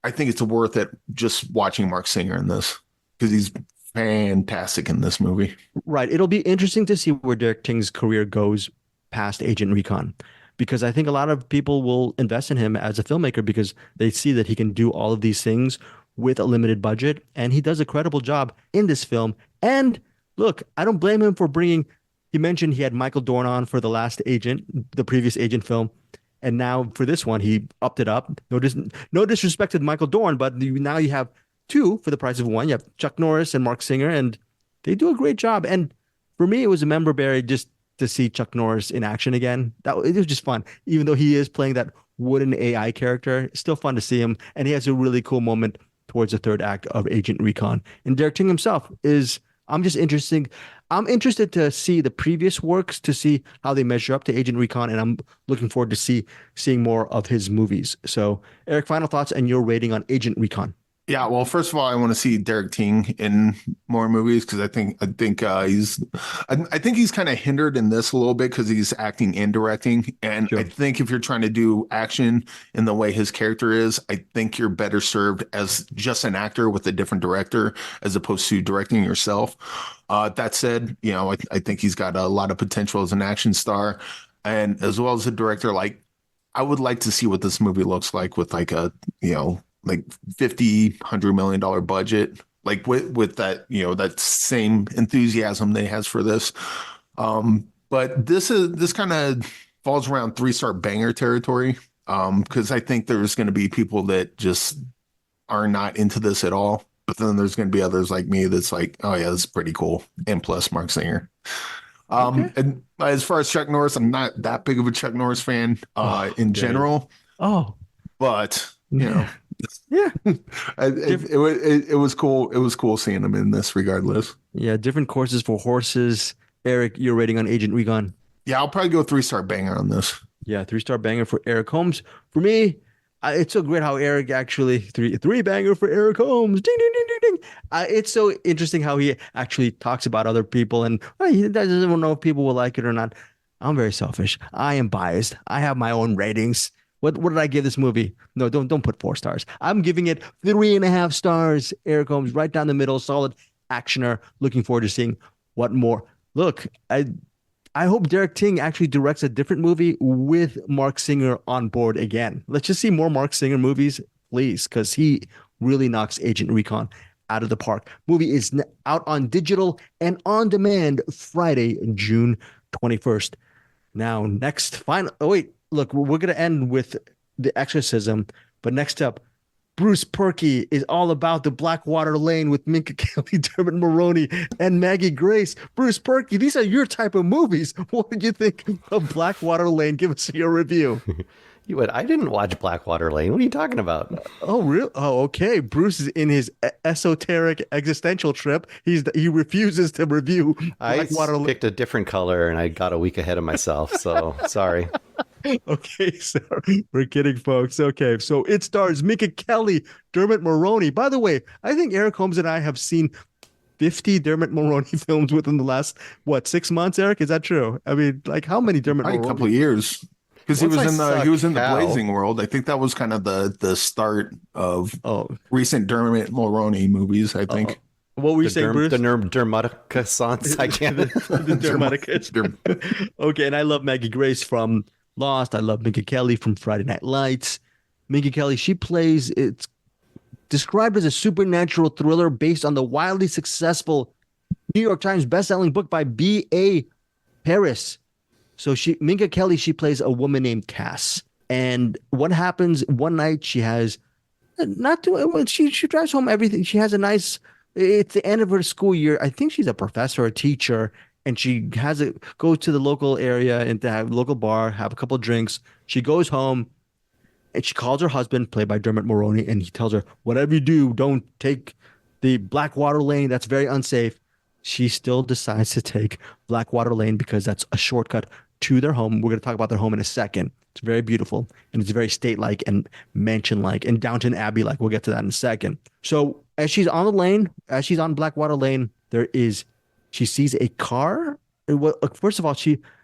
I think it's worth it just watching Mark Singer in this because he's fantastic in this movie. Right. It'll be interesting to see where Derek Ting's career goes past Agent Recon, because I think a lot of people will invest in him as a filmmaker because they see that he can do all of these things with a limited budget, and he does a credible job in this film. And look, I don't blame him for bringing. He mentioned he had Michael Dorn on for the last Agent, the previous Agent film, and now for this one he upped it up. No disrespect to Michael Dorn, but now you have two for the price of one. You have Chuck Norris and Mark Singer, and they do a great job. And for me, it was a member berry just to see Chuck Norris in action again. It was just fun, even though he is playing that wooden AI character. It's still fun to see him, and he has a really cool moment towards the third act of Agent Recon. And Derek Ting himself is. I'm interested to see the previous works to see how they measure up to Agent Recon, and I'm looking forward to seeing more of his movies. So, Eric, final thoughts and your rating on Agent Recon. Yeah, well, first of all, I want to see Derek Ting in more movies because I think he's kind of hindered in this a little bit because he's acting and directing. And sure. I think if you're trying to do action in the way his character is, I think you're better served as just an actor with a different director as opposed to directing yourself. That said, I think he's got a lot of potential as an action star, and as well as a director. Like, I would like to see what this movie looks like with like a like $50-100 million budget, like with that, that same enthusiasm that he has for this. But this kind of falls around 3-star banger territory. Because I think there's going to be people that just are not into this at all. But then there's going to be others like me that's like, oh yeah, this is pretty cool. And plus Mark Singer. Okay. And as far as Chuck Norris, I'm not that big of a Chuck Norris fan in general. But yeah. It was cool. It was cool seeing him in this regardless. Yeah, different courses for horses. Eric, your rating on Agent Recon? Yeah, I'll probably go 3-star banger on this. Yeah, 3-star banger for Eric Holmes. For me, it's so great how Eric actually three banger for Eric Holmes. Ding ding ding ding ding. It's so interesting how he actually talks about other people and he doesn't know if people will like it or not. I'm very selfish. I am biased. I have my own ratings. What did I give this movie? No, don't put 4 stars. I'm giving it 3.5 stars. Eric Holmes, right down the middle, solid actioner. Looking forward to seeing what more. Look, I hope Derek Ting actually directs a different movie with Mark Singer on board again. Let's just see more Mark Singer movies, please, because he really knocks Agent Recon out of the park. Movie is out on digital and on demand Friday, June 21st. Now, look, we're going to end with The Exorcism, but next up, Bruce Purkey is all about the Blackwater Lane with Minka Kelly, Dermot Mulroney, and Maggie Grace. Bruce Purkey, these are your type of movies. What did you think of Blackwater Lane? Give us your review. I didn't watch Blackwater Lane. What are you talking about? Oh, really? Oh, okay. Bruce is in his esoteric existential trip. He refuses to review Blackwater Lane. I picked a different color, and I got a week ahead of myself, so sorry. Okay, sorry. We're kidding, folks. Okay, so it stars Minka Kelly, Dermot Mulroney. By the way, I think Eric Holmes and I have seen 50 Dermot Mulroney films within the last, 6 months, Eric? Is that true? I mean, like, how many Dermot Mulroney? A couple of years. Because he was in the Blazing World. I think that was kind of the start of recent Dermot Mulroney movies, I think. What were you saying, Bruce? The Dermaticus. I can't. The Dermaticus. Okay, and I love Maggie Grace from Lost. I love Minka Kelly from Friday Night Lights. Minka Kelly, it's described as a supernatural thriller based on the wildly successful New York Times bestselling book by B.A. Paris. So Minka Kelly, she plays a woman named Cass. And what happens one night, she drives home everything. She has it's the end of her school year. I think she's a professor or a teacher. And she goes to the local area and to have a local bar, have a couple of drinks. She goes home and she calls her husband, played by Dermot Mulroney, and he tells her, whatever you do, don't take the Blackwater Lane. That's very unsafe. She still decides to take Blackwater Lane because that's a shortcut to their home. We're going to talk about their home in a second. It's very beautiful, and it's very state-like and mansion-like and Downton Abbey-like. We'll get to that in a second. So as she's on Blackwater Lane, she sees a car. First of all,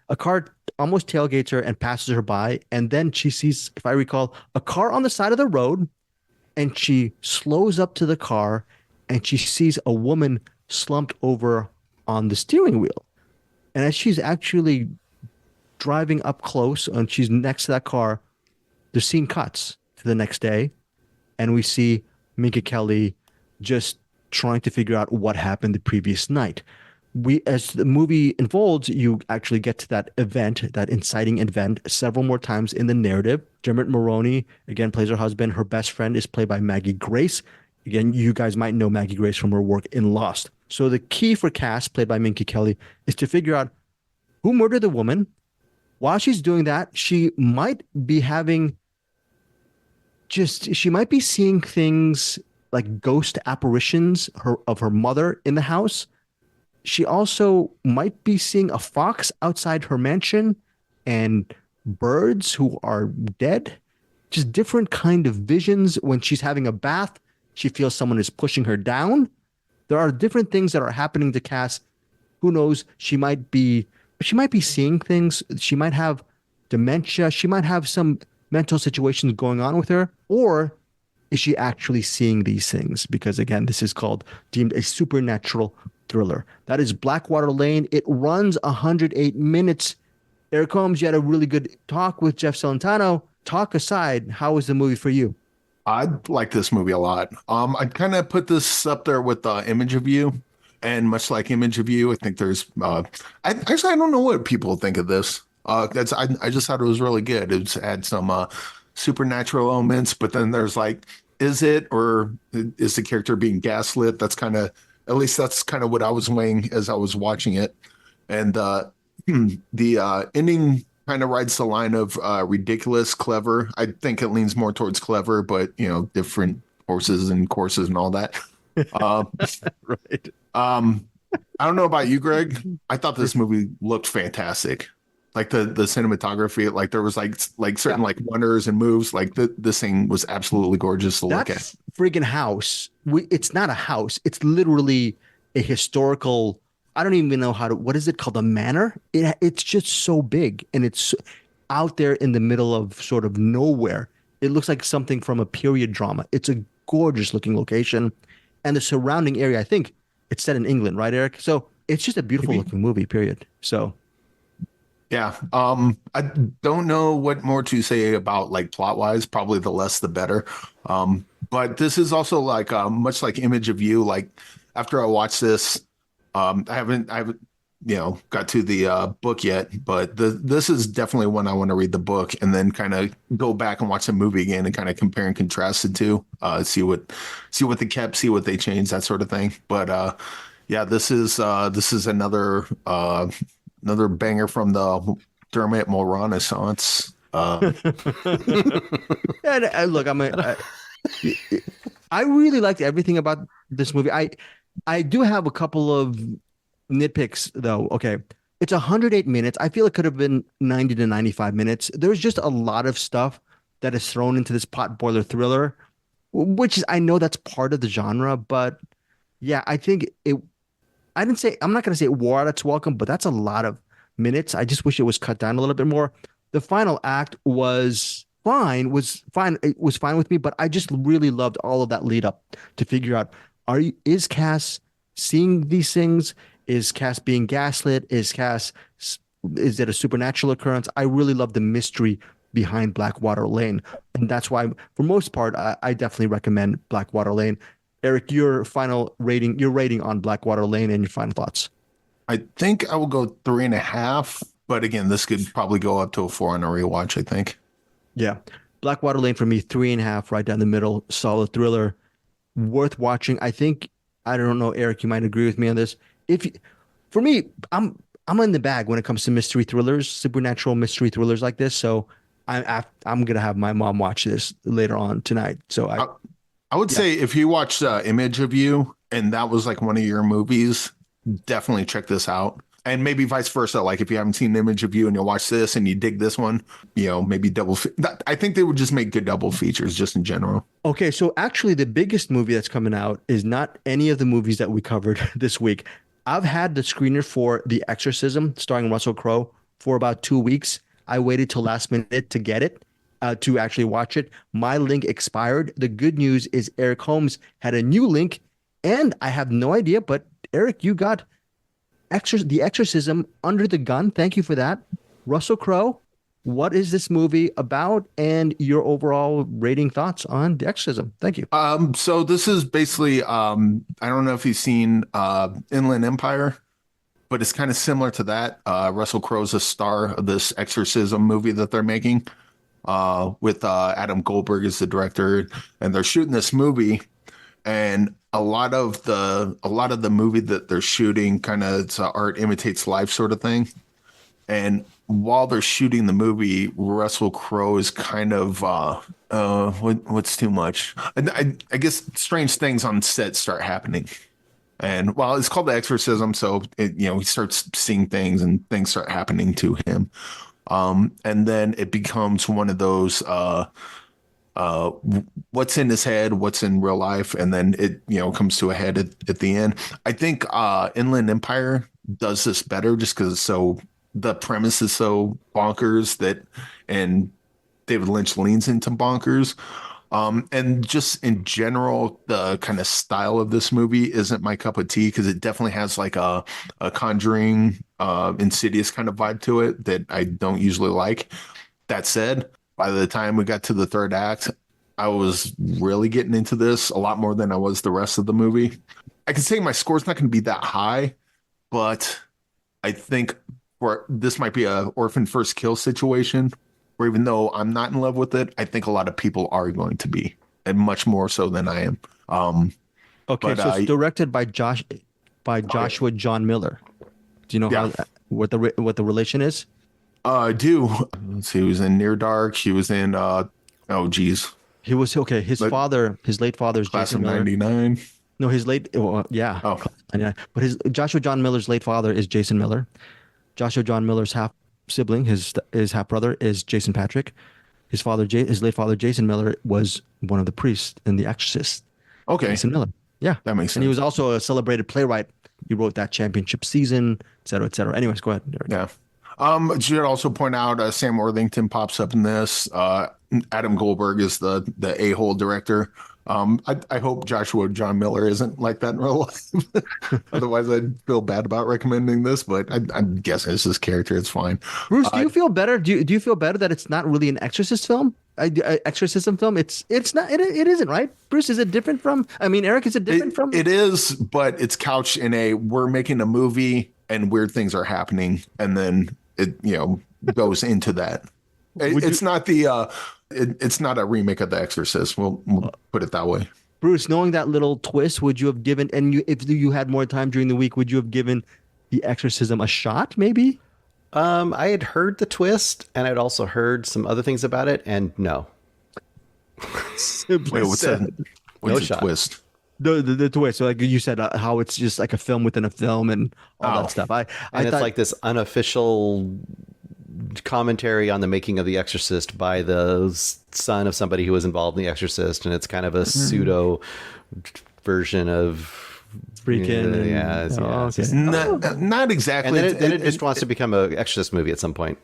a car almost tailgates her and passes her by, and then she sees, if I recall, a car on the side of the road, and she slows up to the car, and she sees a woman slumped over on the steering wheel. And as she's actually driving up close and she's next to that car, the scene cuts to the next day, and we see Minka Kelly just trying to figure out what happened the previous night. As the movie unfolds, you actually get to that event, that inciting event, several more times in the narrative. Dermot Mulroney, again, plays her husband. Her best friend is played by Maggie Grace. Again, you guys might know Maggie Grace from her work in Lost. So the key for Cass, played by Minka Kelly, is to figure out who murdered the woman. While she's doing that, she might be seeing things like ghost apparitions of her mother in the house. She also might be seeing a fox outside her mansion and birds who are dead. Just different kind of visions. When she's having a bath, she feels someone is pushing her down. There are different things that are happening to Cass. Who knows? She might be seeing things. She might have dementia. She might have some mental situations going on with her. Or is she actually seeing these things? Because again, this is deemed a supernatural thriller. That is Blackwater Lane. It runs 108 minutes. Eric Holmes, you had a really good talk with Jeff Celentano. Talk aside, how was the movie for you? I like this movie a lot. I'd kind of put this up there with Image of You, and much like Image of You, I think there's. I don't know what people think of this. I just thought it was really good. It had some supernatural elements, but then there's like, is it or is the character being gaslit? That's kind of what I was weighing as I was watching it, and the ending kind of rides the line of ridiculous, clever. I think it leans more towards clever, but different horses and courses and all that. Right. I don't know about you, Greg. I thought this movie looked fantastic. Like the cinematography, like there was like certain like wonders and moves. Like this thing was absolutely gorgeous to look at. Friggin' house. It's not a house. It's literally a historical. I don't even know what is it called? A manor? It's just so big, and it's out there in the middle of sort of nowhere. It looks like something from a period drama. It's a gorgeous looking location, and the surrounding area. I think it's set in England, right, Eric? So it's just a beautiful looking movie. Period. So. Yeah. I don't know what more to say about like plot wise, probably the less the better. But this is also like much like Image of You. Like after I watched this, I haven't got to the book yet, but this is definitely one I want to read the book and then kind of go back and watch the movie again and kind of compare and contrast the two, see what they kept, see what they changed, that sort of thing. But yeah, this is another banger from the Dermot Mulroney Renaissance. And look, I really liked everything about this movie. I do have a couple of nitpicks though. Okay, it's 108 minutes. I feel it could have been 90 to 95 minutes. There's just a lot of stuff that is thrown into this potboiler thriller, which is, I know that's part of the genre, but yeah, I think I'm not going to say it wore out its welcome, but that's a lot of minutes. I just wish it was cut down a little bit more. The final act was fine. It was fine with me, but I just really loved all of that lead up to figure out, is Cass seeing these things? Is Cass being gaslit? Is it a supernatural occurrence? I really love the mystery behind Blackwater Lane. And that's why, for most part, I definitely recommend Blackwater Lane. Eric, your rating on Blackwater Lane and your final thoughts. I think I will go 3.5, but again, this could probably go up to a 4 on a rewatch, I think. Yeah. Blackwater Lane for me, 3.5, right down the middle, solid thriller, worth watching. I don't know, Eric, you might agree with me on this. For me, I'm in the bag when it comes to mystery thrillers, supernatural mystery thrillers like this. So I'm gonna have my mom watch this later on tonight. So I would say if you watched Image of You and that was like one of your movies, definitely check this out. And maybe vice versa. Like if you haven't seen Image of You and you watch this and you dig this one, maybe double. I think they would just make good double features just in general. Okay, so actually the biggest movie that's coming out is not any of the movies that we covered this week. I've had the screener for The Exorcism starring Russell Crowe for about 2 weeks. I waited till last minute to get it, to actually watch it. My link expired. The good news is Eric Holmes had a new link, and I have no idea, but Eric, you got The Exorcism under the gun. Thank you for that. Russell Crowe, what is this movie about, and your overall rating thoughts on The Exorcism? Thank you. So this is basically, I don't know if you've seen Inland Empire, but it's kind of similar to that. Russell Crowe's a star of this Exorcism movie that they're making, with Adam Goldberg as the director, and they're shooting this movie, and a lot of the movie that they're shooting kind of it's a art imitates life sort of thing. And while they're shooting the movie, Russell Crowe is kind of what's too much? I guess strange things on set start happening. And well, it's called The Exorcism, so he starts seeing things and things start happening to him. And then it becomes one of those what's in his head, what's in real life, and then it comes to a head at the end. I think Inland Empire does this better just because the premise is so bonkers and David Lynch leans into bonkers. And just in general, the kind of style of this movie isn't my cup of tea because it definitely has like a Conjuring, Insidious kind of vibe to it that I don't usually like. That said, by the time we got to the third act, I was really getting into this a lot more than I was the rest of the movie. I can say my score's not going to be that high, but I think this might be a orphan first kill situation where even though I'm not in love with it, I think a lot of people are going to be, and much more so than I am. Okay, so it's directed by Joshua John Miller. Do you know what the relation is? I do. Let's see. He was in Near Dark. He was in He was okay. His late father is Class Jason of Miller. 99. No, his late but Joshua John Miller's late father is Jason Miller. Joshua John Miller's half sibling, his half brother, is Jason Patrick. His late father Jason Miller was one of the priests in The Exorcist. Okay, Jason Miller. Yeah, that makes sense. And he was also a celebrated playwright. He wrote that championship season, et cetera, et cetera. Anyways, go ahead, Eric. Yeah. Should also point out Sam Worthington pops up in this. Adam Goldberg is the a-hole director. I hope Joshua John Miller isn't like that in real life. Otherwise, I'd feel bad about recommending this, but I'm guessing it's his character. It's fine. Bruce, do you feel better? Do you feel better that it's not really an exorcist film? Exorcism film? It's not. It isn't, right? Bruce, is it different from? I mean, Eric, is it different from? It is, but it's couched in we're making a movie and weird things are happening, and then it goes into that. It's not it's not a remake of The Exorcist. We'll put it that way. Bruce, knowing that little twist, would you have given, if you had more time during the week, would you have given The Exorcism a shot, maybe? I had heard the twist, and I'd also heard some other things about it, and no. Wait, what's the twist? The twist. So like you said, how it's just like a film within a film and all that stuff. I it's like this unofficial commentary on the making of The Exorcist by the son of somebody who was involved in The Exorcist, and it's kind of a pseudo version of Recon. Okay. Not exactly. And then it just wants to become an Exorcist movie at some point.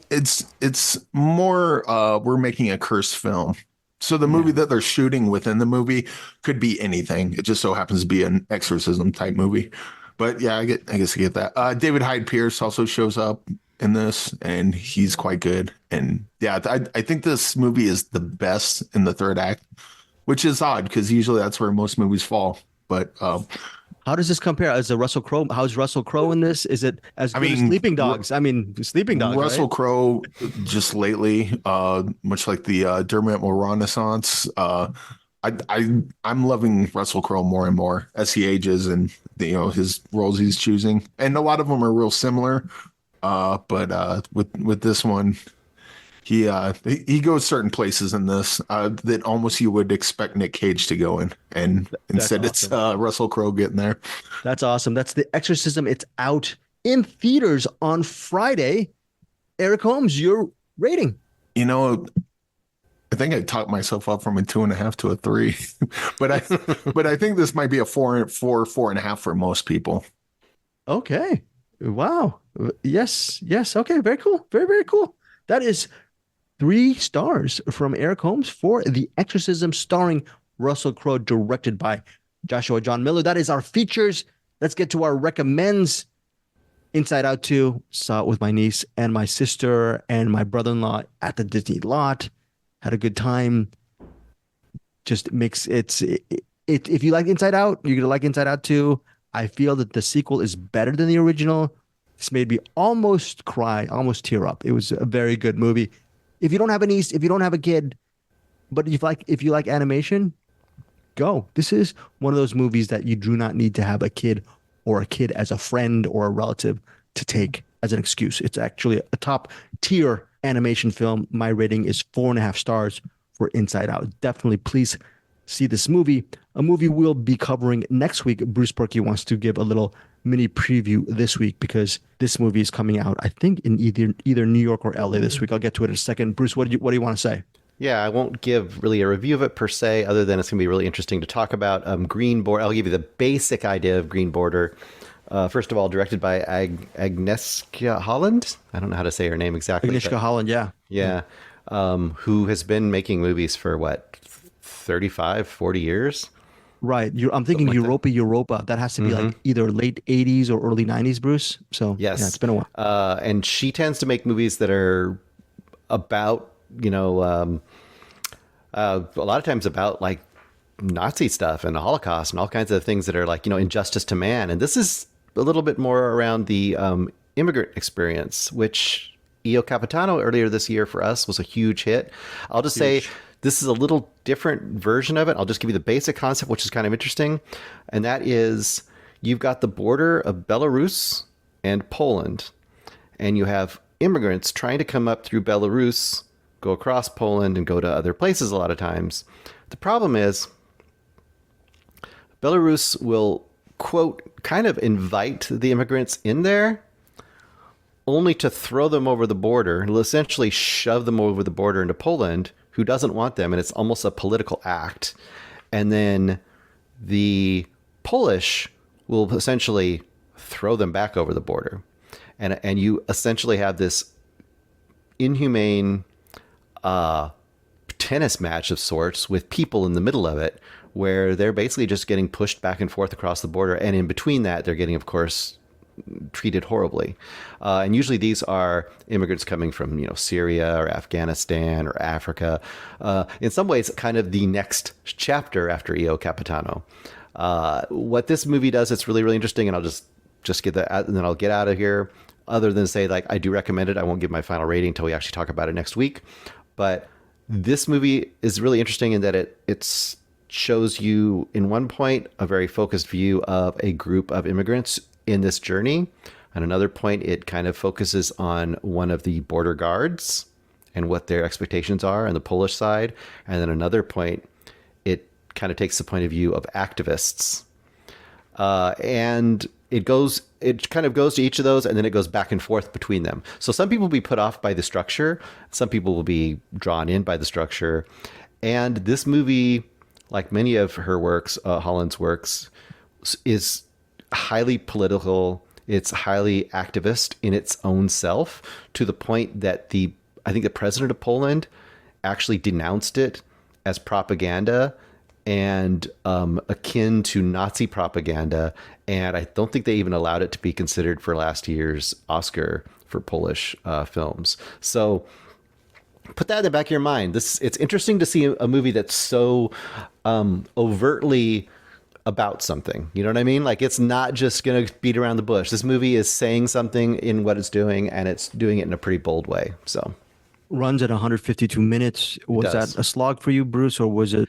It's more we're making a cursed film. So the movie that they're shooting within the movie could be anything. It just so happens to be an exorcism type movie. But yeah, I guess I get that. David Hyde Pierce also shows up in this, and he's quite good. And yeah, I think this movie is the best in the third act, which is odd because usually that's where most movies fall. But how does this compare? How's Russell Crowe in this? Is it as good as Sleeping Dogs? Sleeping Dogs. Russell right? Crowe just lately, much like the Dermot Mulroney Renaissance. I'm loving Russell Crowe more and more as he ages, and his roles he's choosing, and a lot of them are real similar. But with this one, he goes certain places in this that almost you would expect Nick Cage to go in, and instead it's Russell Crowe getting there. That's awesome. That's The Exorcism. It's out in theaters on Friday. Eric Holmes, your rating? I think I talked myself up from a 2.5 to a 3, but I think this might be a 4.5 for most people. Okay. Wow. Yes. Okay. Very cool. Very, very cool. That is 3 stars from Eric Holmes for The Exorcism, starring Russell Crowe, directed by Joshua John Miller. That is our features. Let's get to our recommends. Inside Out 2, saw it with my niece and my sister and my brother-in-law at the Disney lot. Had a good time. Just makes if you like Inside Out, you're gonna like Inside Out 2. I feel that the sequel is better than the original. This made me almost cry, almost tear up. It was a very good movie. If you don't have a niece, if you don't have a kid, but if you like animation, go. This is one of those movies that you do not need to have a kid or a kid as a friend or a relative to take as an excuse. It's actually a top tier animation film. My rating is 4.5 stars for Inside Out. Definitely please see this movie. A movie we'll be covering next week. Bruce Purkey wants to give a little mini preview this week because this movie is coming out, I think, in either New York or LA this week. I'll get to it in a second. Bruce, what do you want to say? Yeah, I won't give really a review of it per se, other than it's going to be really interesting to talk about. Green Border. I'll give you the basic idea of Green Border. First of all, directed by Agnieszka Holland. I don't know how to say her name exactly. Agnieszka Holland, yeah. Yeah. Who has been making movies for, 35, 40 years? Right. I'm thinking like Europa. That has to be like either late 80s or early 90s, Bruce. So yes. Yeah, it's been a while. And she tends to make movies that are about, a lot of times about like Nazi stuff and the Holocaust and all kinds of things that are like, injustice to man. And this is a little bit more around the immigrant experience, which Io Capitano earlier this year for us was a huge hit. I'll just say this is a little different version of it. I'll just give you the basic concept, which is kind of interesting. And that is you've got the border of Belarus and Poland, and you have immigrants trying to come up through Belarus, go across Poland, and go to other places a lot of times. The problem is Belarus will, quote, kind of invite the immigrants in there, only to throw them over the border, and essentially shove them over the border into Poland, who doesn't want them, and it's almost a political act. And then the Polish will essentially throw them back over the border. And you essentially have this inhumane tennis match of sorts with people in the middle of it, where they're basically just getting pushed back and forth across the border. And in between that, they're getting, of course, treated horribly. And usually these are immigrants coming from, Syria or Afghanistan or Africa. In some ways, kind of the next chapter after Io Capitano. What this movie does, it's really, really interesting. And I'll just get that, and then I'll get out of here. Other than say, I do recommend it. I won't give my final rating until we actually talk about it next week. But this movie is really interesting in that it shows you, in one point, a very focused view of a group of immigrants in this journey. At another point, it kind of focuses on one of the border guards and what their expectations are on the Polish side. And then another point, it kind of takes the point of view of activists. And it kind of goes to each of those, and then it goes back and forth between them. So some people will be put off by the structure. Some people will be drawn in by the structure. And this movie, like many of her works, Holland's works, is highly political. It's highly activist in its own self, to the point that I think the president of Poland actually denounced it as propaganda and akin to Nazi propaganda. And I don't think they even allowed it to be considered for last year's Oscar for Polish films. So put that in the back of your mind. It's interesting to see a movie that's so overtly about something. You know what I mean? Like, it's not just going to beat around the bush. This movie is saying something in what it's doing, and it's doing it in a pretty bold way. So runs at 152 minutes. Was that a slog for you, Bruce, or was it?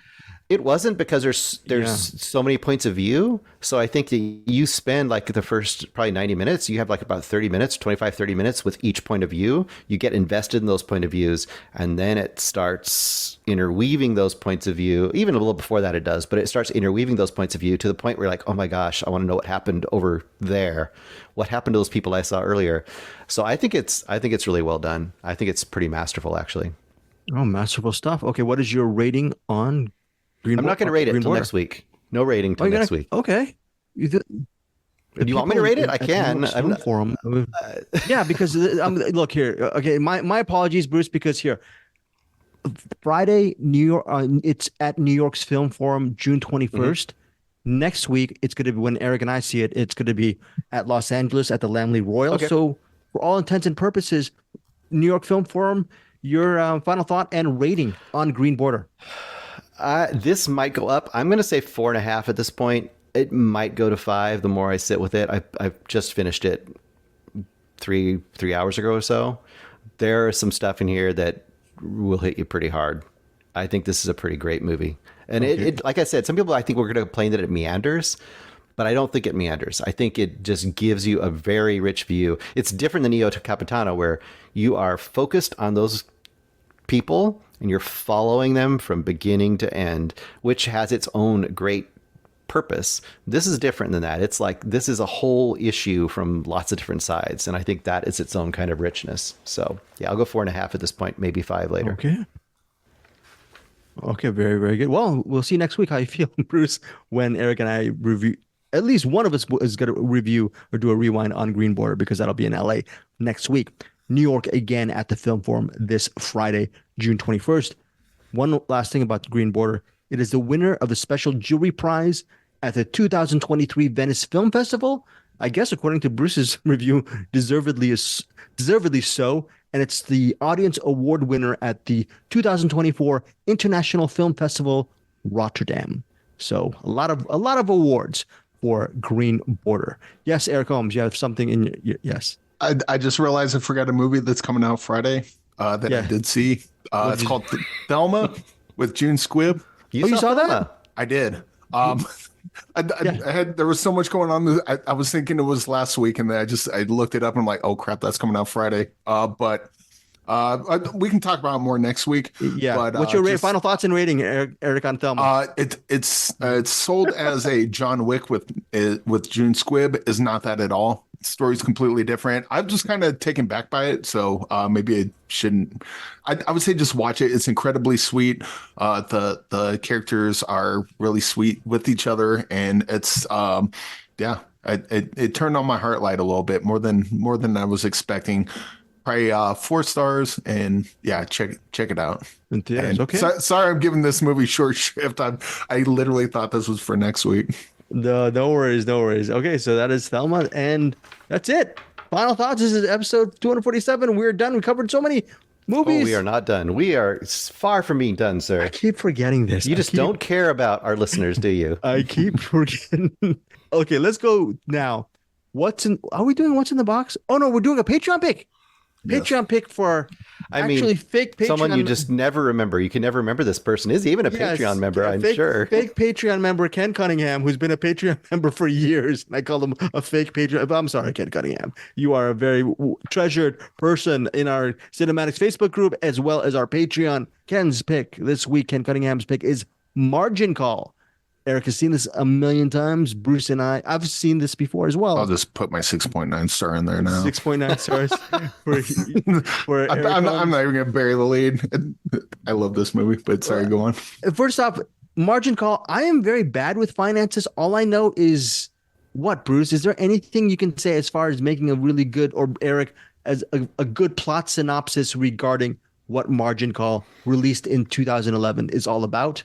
It wasn't, because there's so many points of view. So I think that you spend like the first probably 90 minutes, you have like about 30 minutes, 25, 30 minutes with each point of view. You get invested in those point of views, and then it starts interweaving those points of view. Even a little before that it does, but it starts interweaving those points of view to the point where you're like, oh my gosh, I want to know what happened over there. What happened to those people I saw earlier? So I think it's really well done. I think it's pretty masterful, actually. Oh, masterful stuff. Okay, what is your rating on I'm not going to rate it until next week. No rating until next week. Okay. Do you want me to rate it? I can. I'm not... Forum. Yeah, because look here. Okay, my apologies, Bruce, because here, Friday, New York. It's at New York's Film Forum, June 21st. Next week, it's going to be when Eric and I see it. It's going to be at Los Angeles at the Lamley Royal. Okay. So, for all intents and purposes, New York Film Forum, your final thought and rating on Green Border. This might go up. I'm going to say 4.5 at this point. It might go to 5 the more I sit with it. I've just finished it three hours ago or so. There are some stuff in here that will hit you pretty hard. I think this is a pretty great movie. And it like I said, some people I think we're going to complain that it meanders, but I don't think it meanders. I think it just gives you a very rich view. It's different than Io Capitano, where you are focused on those people and you're following them from beginning to end, which has its own great purpose. This is different than that. It's like this is a whole issue from lots of different sides, and I think that is its own kind of richness. So yeah, I'll go 4.5 at this point, maybe 5 later. Okay, very, very good. Well, we'll see next week how you feel, Bruce, when Eric and I review. At least one of us is going to review or do a rewind on Green Border, because that'll be in LA next week. New York again at the Film Forum this Friday, June 21st. One last thing about the Green Border. It is the winner of the special jury prize at the 2023 Venice Film Festival. I guess according to Bruce's review, deservedly so. And it's the audience award winner at the 2024 International Film Festival, Rotterdam. So a lot of awards for Green Border. Yes, Eric Holmes, you have something in your yes. I just realized I forgot a movie that's coming out Friday that I did see. It's called Thelma with June Squibb. You saw that? I did. There was so much going on. I was thinking it was last week, and then I looked it up, and I'm like, oh crap, that's coming out Friday. But we can talk about it more next week. Yeah. But, what's your final thoughts and rating, Eric, on Thelma? It's sold as a John Wick with June Squibb. Is not that at all. The story's completely different. I'm just kind of taken back by it, so maybe I shouldn't. I would say just watch it. It's incredibly sweet. The characters are really sweet with each other, and it's it turned on my heart light a little bit more than I was expecting. Probably 4 stars, and yeah, check it out. Okay. Sorry, I'm giving this movie short shrift. I literally thought this was for next week. No worries. Okay, so that is Thelma, and that's it. Final thoughts. This is episode 247. We're done. We covered so many movies. Oh, we are not done. We are far from being done, sir. I keep forgetting this. You just don't care about our listeners, do you? I keep forgetting. Okay, let's go now. Are we doing What's in the Box? Oh no, we're doing a Patreon pick. Patreon pick for fake Patreon. Someone you just never remember. You can never remember this person. Is he even a Patreon member? I'm sure. Fake Patreon member Ken Cunningham, who's been a Patreon member for years. I call him a fake Patreon. I'm sorry, Ken Cunningham. You are a very treasured person in our CinemAddicts Facebook group, as well as our Patreon. Ken's pick this week, Ken Cunningham's pick, is Margin Call. Eric has seen this a million times. Bruce and I've seen this before as well. I'll just put my 6.9 star in there now. 6.9 stars. for I'm not even going to bury the lead. I love this movie, but sorry, go on. First off, Margin Call. I am very bad with finances. All I know is what, Bruce? Is there anything you can say as far as making a really good, or Eric, as a good plot synopsis regarding what Margin Call, released in 2011, is all about?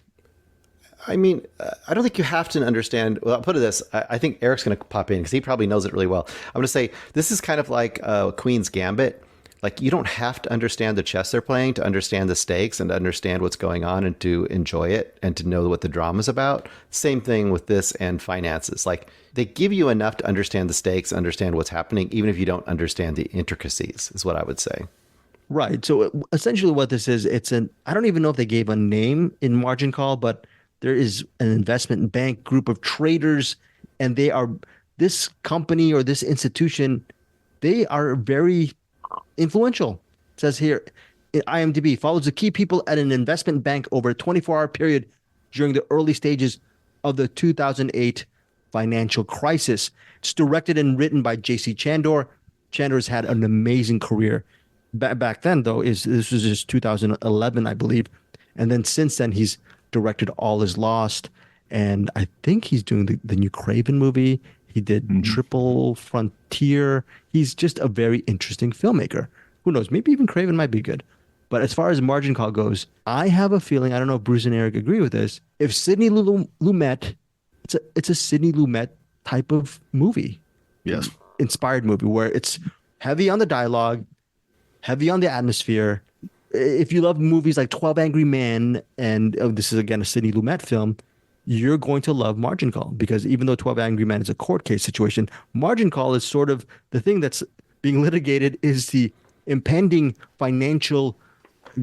I mean, I don't think you have to understand. Well, I'll put it this. I think Eric's going to pop in because he probably knows it really well. I'm going to say this is kind of like Queen's Gambit. Like, you don't have to understand the chess they're playing to understand the stakes and to understand what's going on and to enjoy it and to know what the drama's about. Same thing with this and finances. Like, they give you enough to understand the stakes, understand what's happening, even if you don't understand the intricacies, is what I would say. Right. So essentially what this is, I don't even know if they gave a name in Margin Call, but there is an investment bank group of traders, and this company or this institution, they are very influential. It says here in IMDb, follows the key people at an investment bank over a 24-hour period during the early stages of the 2008 financial crisis. It's directed and written by J.C. Chandor. Chandor's had an amazing career. Back then, though, this was just 2011, I believe. And then since then, he's directed All Is Lost, and I think he's doing the new Craven movie. He did Triple Frontier. He's just a very interesting filmmaker. Who knows? Maybe even Craven might be good. But as far as Margin Call goes, I have a feeling, I don't know if Bruce and Eric agree with this, if Sidney Lumet it's a Sidney Lumet type of movie, Yes. inspired movie where it's heavy on the dialogue, heavy on the atmosphere. If you love movies like 12 Angry Men, and this is again a Sidney Lumet film, you're going to love Margin Call, because even though 12 Angry Men is a court case situation, Margin Call is sort of the thing that's being litigated, is the impending financial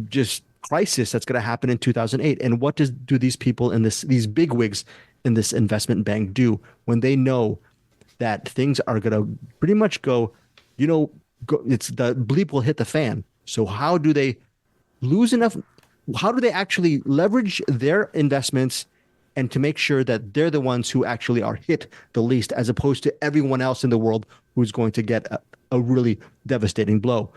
just crisis that's going to happen in 2008. And what do these people in these bigwigs in this investment bank do when they know that things are going to pretty much go, it's the bleep will hit the fan. So how do they lose enough? How do they actually leverage their investments and to make sure that they're the ones who actually are hit the least, as opposed to everyone else in the world who's going to get a really devastating blow?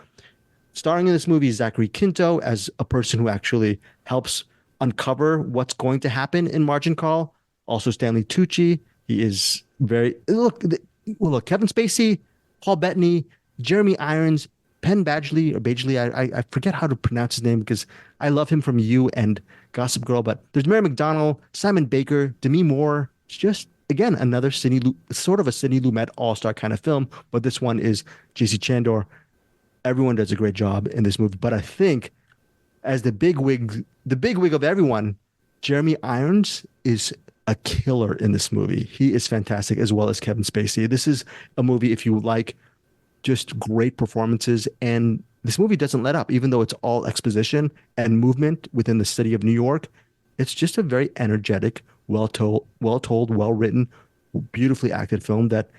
Starring in this movie is Zachary Quinto as a person who actually helps uncover what's going to happen in Margin Call. Also Stanley Tucci. He is look, Kevin Spacey, Paul Bettany, Jeremy Irons, Penn Badgley, or Badgley. I forget how to pronounce his name because I love him from You and Gossip Girl. But there's Mary McDonnell, Simon Baker, Demi Moore. It's just, again, another sort of a Sidney Lumet all-star kind of film. But this one is J.C. Chandor. Everyone does a great job in this movie. But I think as the bigwig of everyone, Jeremy Irons is a killer in this movie. He is fantastic, as well as Kevin Spacey. This is a movie, if you like just great performances, and this movie doesn't let up, even though it's all exposition and movement within the city of New York. It's just a very energetic, well-told, well-written, beautifully acted film that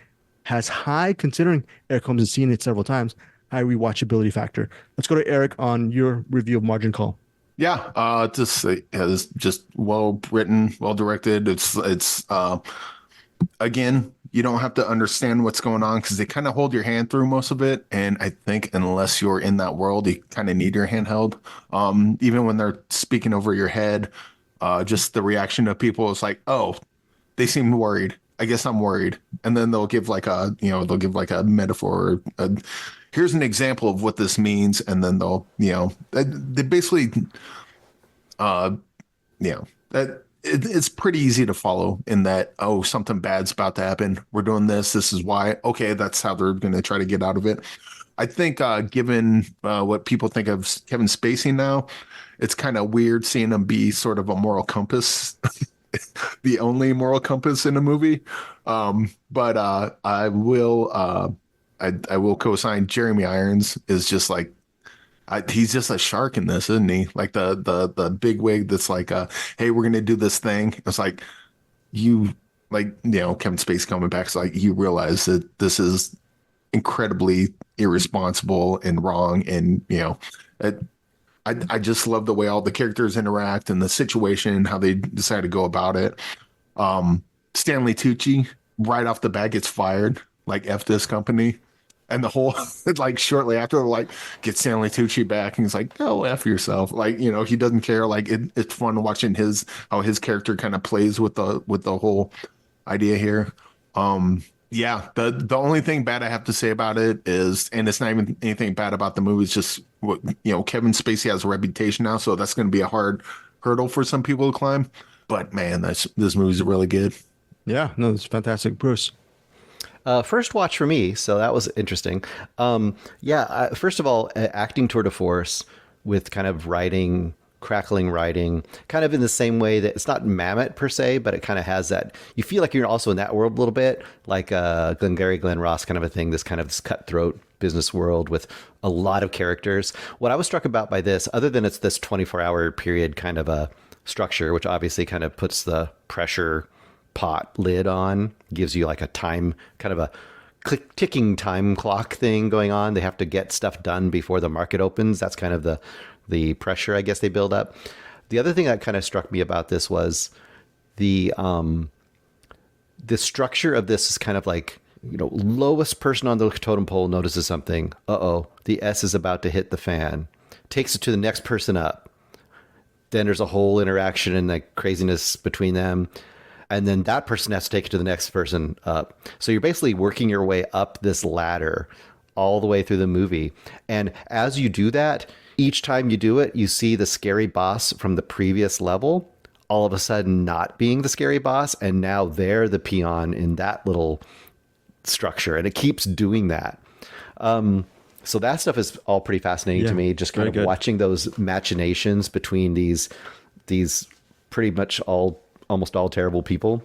has high, considering Eric Holmes has seen it several times, high rewatchability factor. Let's go to Eric on your review of Margin Call. Yeah, it's just well written, well directed. It's again, you don't have to understand what's going on because they kind of hold your hand through most of it. And I think unless you're in that world, you kind of need your hand held. Even when they're speaking over your head, just the reaction of people is like, oh, they seem worried. I guess I'm worried. And then they'll give like a metaphor. Here's an example of what this means. And then they'll, they basically, it's pretty easy to follow in that, oh, something bad's about to happen. We're doing this. This is why. Okay, that's how they're going to try to get out of it. I think given what people think of Kevin Spacey now, it's kind of weird seeing him be sort of a moral compass, the only moral compass in a movie. But I will co-sign Jeremy Irons is just like, he's just a shark in this, isn't he? Like the big wig that's like, hey, we're gonna do this thing. It's like Kevin Spacey coming back. It's like you realize that this is incredibly irresponsible and wrong, and I just love the way all the characters interact and the situation and how they decide to go about it. Stanley Tucci right off the bat gets fired, like F this company. And the whole, like, shortly after, like, get Stanley Tucci back, and he's like, "Oh, F yourself." Like, he doesn't care. Like, it's fun watching how his character kind of plays with the whole idea here. Yeah, the only thing bad I have to say about it is, and it's not even anything bad about the movie, it's just what, Kevin Spacey has a reputation now, so that's going to be a hard hurdle for some people to climb. But man, this movie's really good. Yeah, no, it's fantastic. Bruce. First watch for me, so that was interesting. First of all, acting tour de force with kind of crackling writing, kind of in the same way that it's not Mamet per se, but it kind of has that, you feel like you're also in that world a little bit, like Glengarry Glen Ross kind of a thing, this cutthroat business world with a lot of characters. What I was struck about by this, other than it's this 24-hour period kind of a structure, which obviously kind of puts the pressure pot lid on, gives you like a time, kind of a ticking time clock thing going on. They have to get stuff done before the market opens. That's kind of the pressure, I guess, they build up. The other thing that kind of struck me about this was the structure of this is kind of like, lowest person on the totem pole notices something. The S is about to hit the fan. Takes it to the next person up. Then there's a whole interaction and like craziness between them. And then that person has to take it to the next person up. So you're basically working your way up this ladder all the way through the movie. And as you do that, each time you do it, you see the scary boss from the previous level all of a sudden not being the scary boss, and now they're the peon in that little structure, and it keeps doing that. So that stuff is all pretty fascinating to me, just kind of watching those machinations between these pretty much almost all terrible people.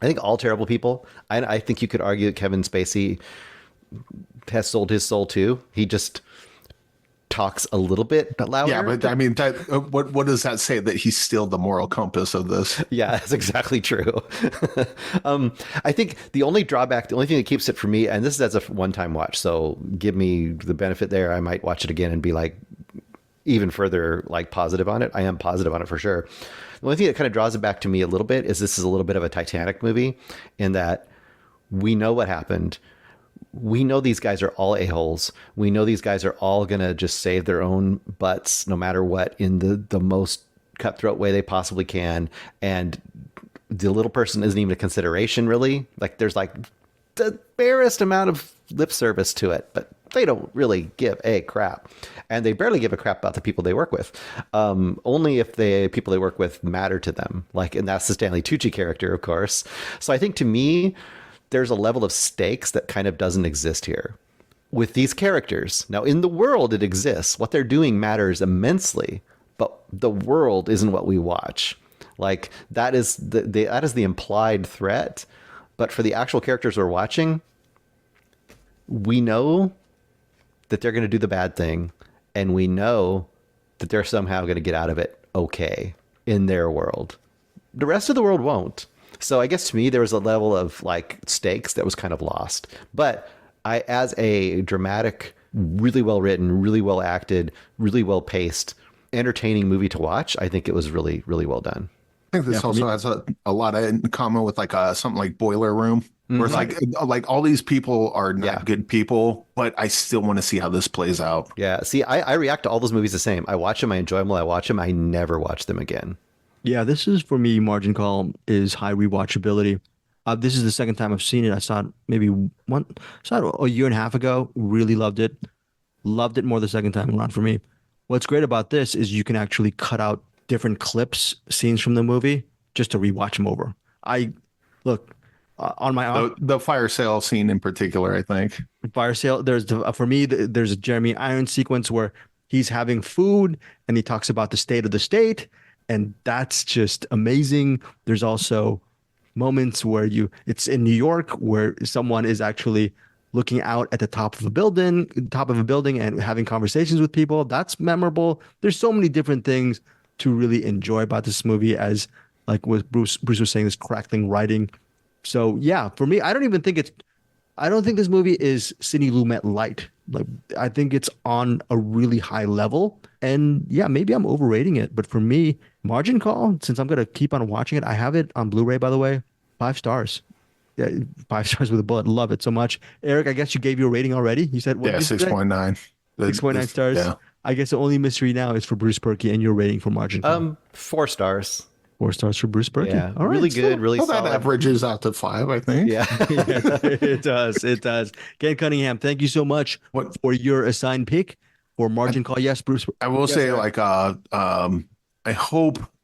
I think all terrible people. I think you could argue that Kevin Spacey has sold his soul too. He just talks a little bit louder. Yeah, but I mean, that what does that say? That he's still the moral compass of this? Yeah, that's exactly true. I think the only drawback, the only thing that keeps it for me, and this is as a one-time watch, so give me the benefit there. I might watch it again and be like even further like positive on it. I am positive on it for sure. The only thing that kind of draws it back to me a little bit is this is a little bit of a Titanic movie in that we know what happened. We know these guys are all a-holes. We know these guys are all going to just save their own butts no matter what in the most cutthroat way they possibly can. And the little person isn't even a consideration, really. Like there's like the barest amount of lip service to it, but they don't really give a crap. And they barely give a crap about the people they work with. Only if the people they work with matter to them. Like, and that's the Stanley Tucci character, of course. So I think to me, there's a level of stakes that kind of doesn't exist here with these characters. Now, in the world, it exists. What they're doing matters immensely, but the world isn't what we watch. Like that is the implied threat. But for the actual characters we're watching, we know that they're going to do the bad thing, and we know that they're somehow going to get out of it okay in their world. The rest of the world won't. So I guess to me, there was a level of like stakes that was kind of lost. But as a dramatic, really well written, really well acted, really well paced, entertaining movie to watch, I think it was really, really well done. I think this also has a lot in common with like something like Boiler Room, where it's like all these people are not good people, but I still want to see how this plays out. Yeah. See, I react to all those movies the same. I watch them. I enjoy them while I watch them. I never watch them again. Yeah, this is for me. Margin Call is high rewatchability. This is the second time I've seen it. I saw it a year and a half ago. Really loved it. Loved it more the second time around for me. What's great about this is you can actually cut out different clips, scenes from the movie, just to rewatch them over. On my the fire sale scene in particular, I think. Fire sale. There's a Jeremy Irons sequence where he's having food and he talks about the state of the state. And that's just amazing. There's also moments where it's in New York where someone is actually looking out at the top of a building and having conversations with people. That's memorable. There's so many different things to really enjoy about this movie, as like what Bruce was saying, this crackling writing. So yeah, for me, I don't think this movie is Sidney Lumet light. Like, I think it's on a really high level. And yeah, maybe I'm overrating it, but for me, Margin Call, since I'm going to keep on watching it, I have it on Blu-ray, by the way, 5 stars. Yeah, 5 stars with a bullet. Love it so much. Eric, I guess you gave your rating already. You said what? Yeah, 6.9. 6.9 stars. Yeah. I guess the only mystery now is for Bruce Purkey and your rating for Margin Call. 4 stars. 4 stars for Bruce Purkey. Yeah, all right, really good, really solid. That averages out to 5, I think. Yeah. It does. It does. Ken Cunningham, thank you so much for your assigned pick for Margin Call. Yes, Bruce. I will say, like, I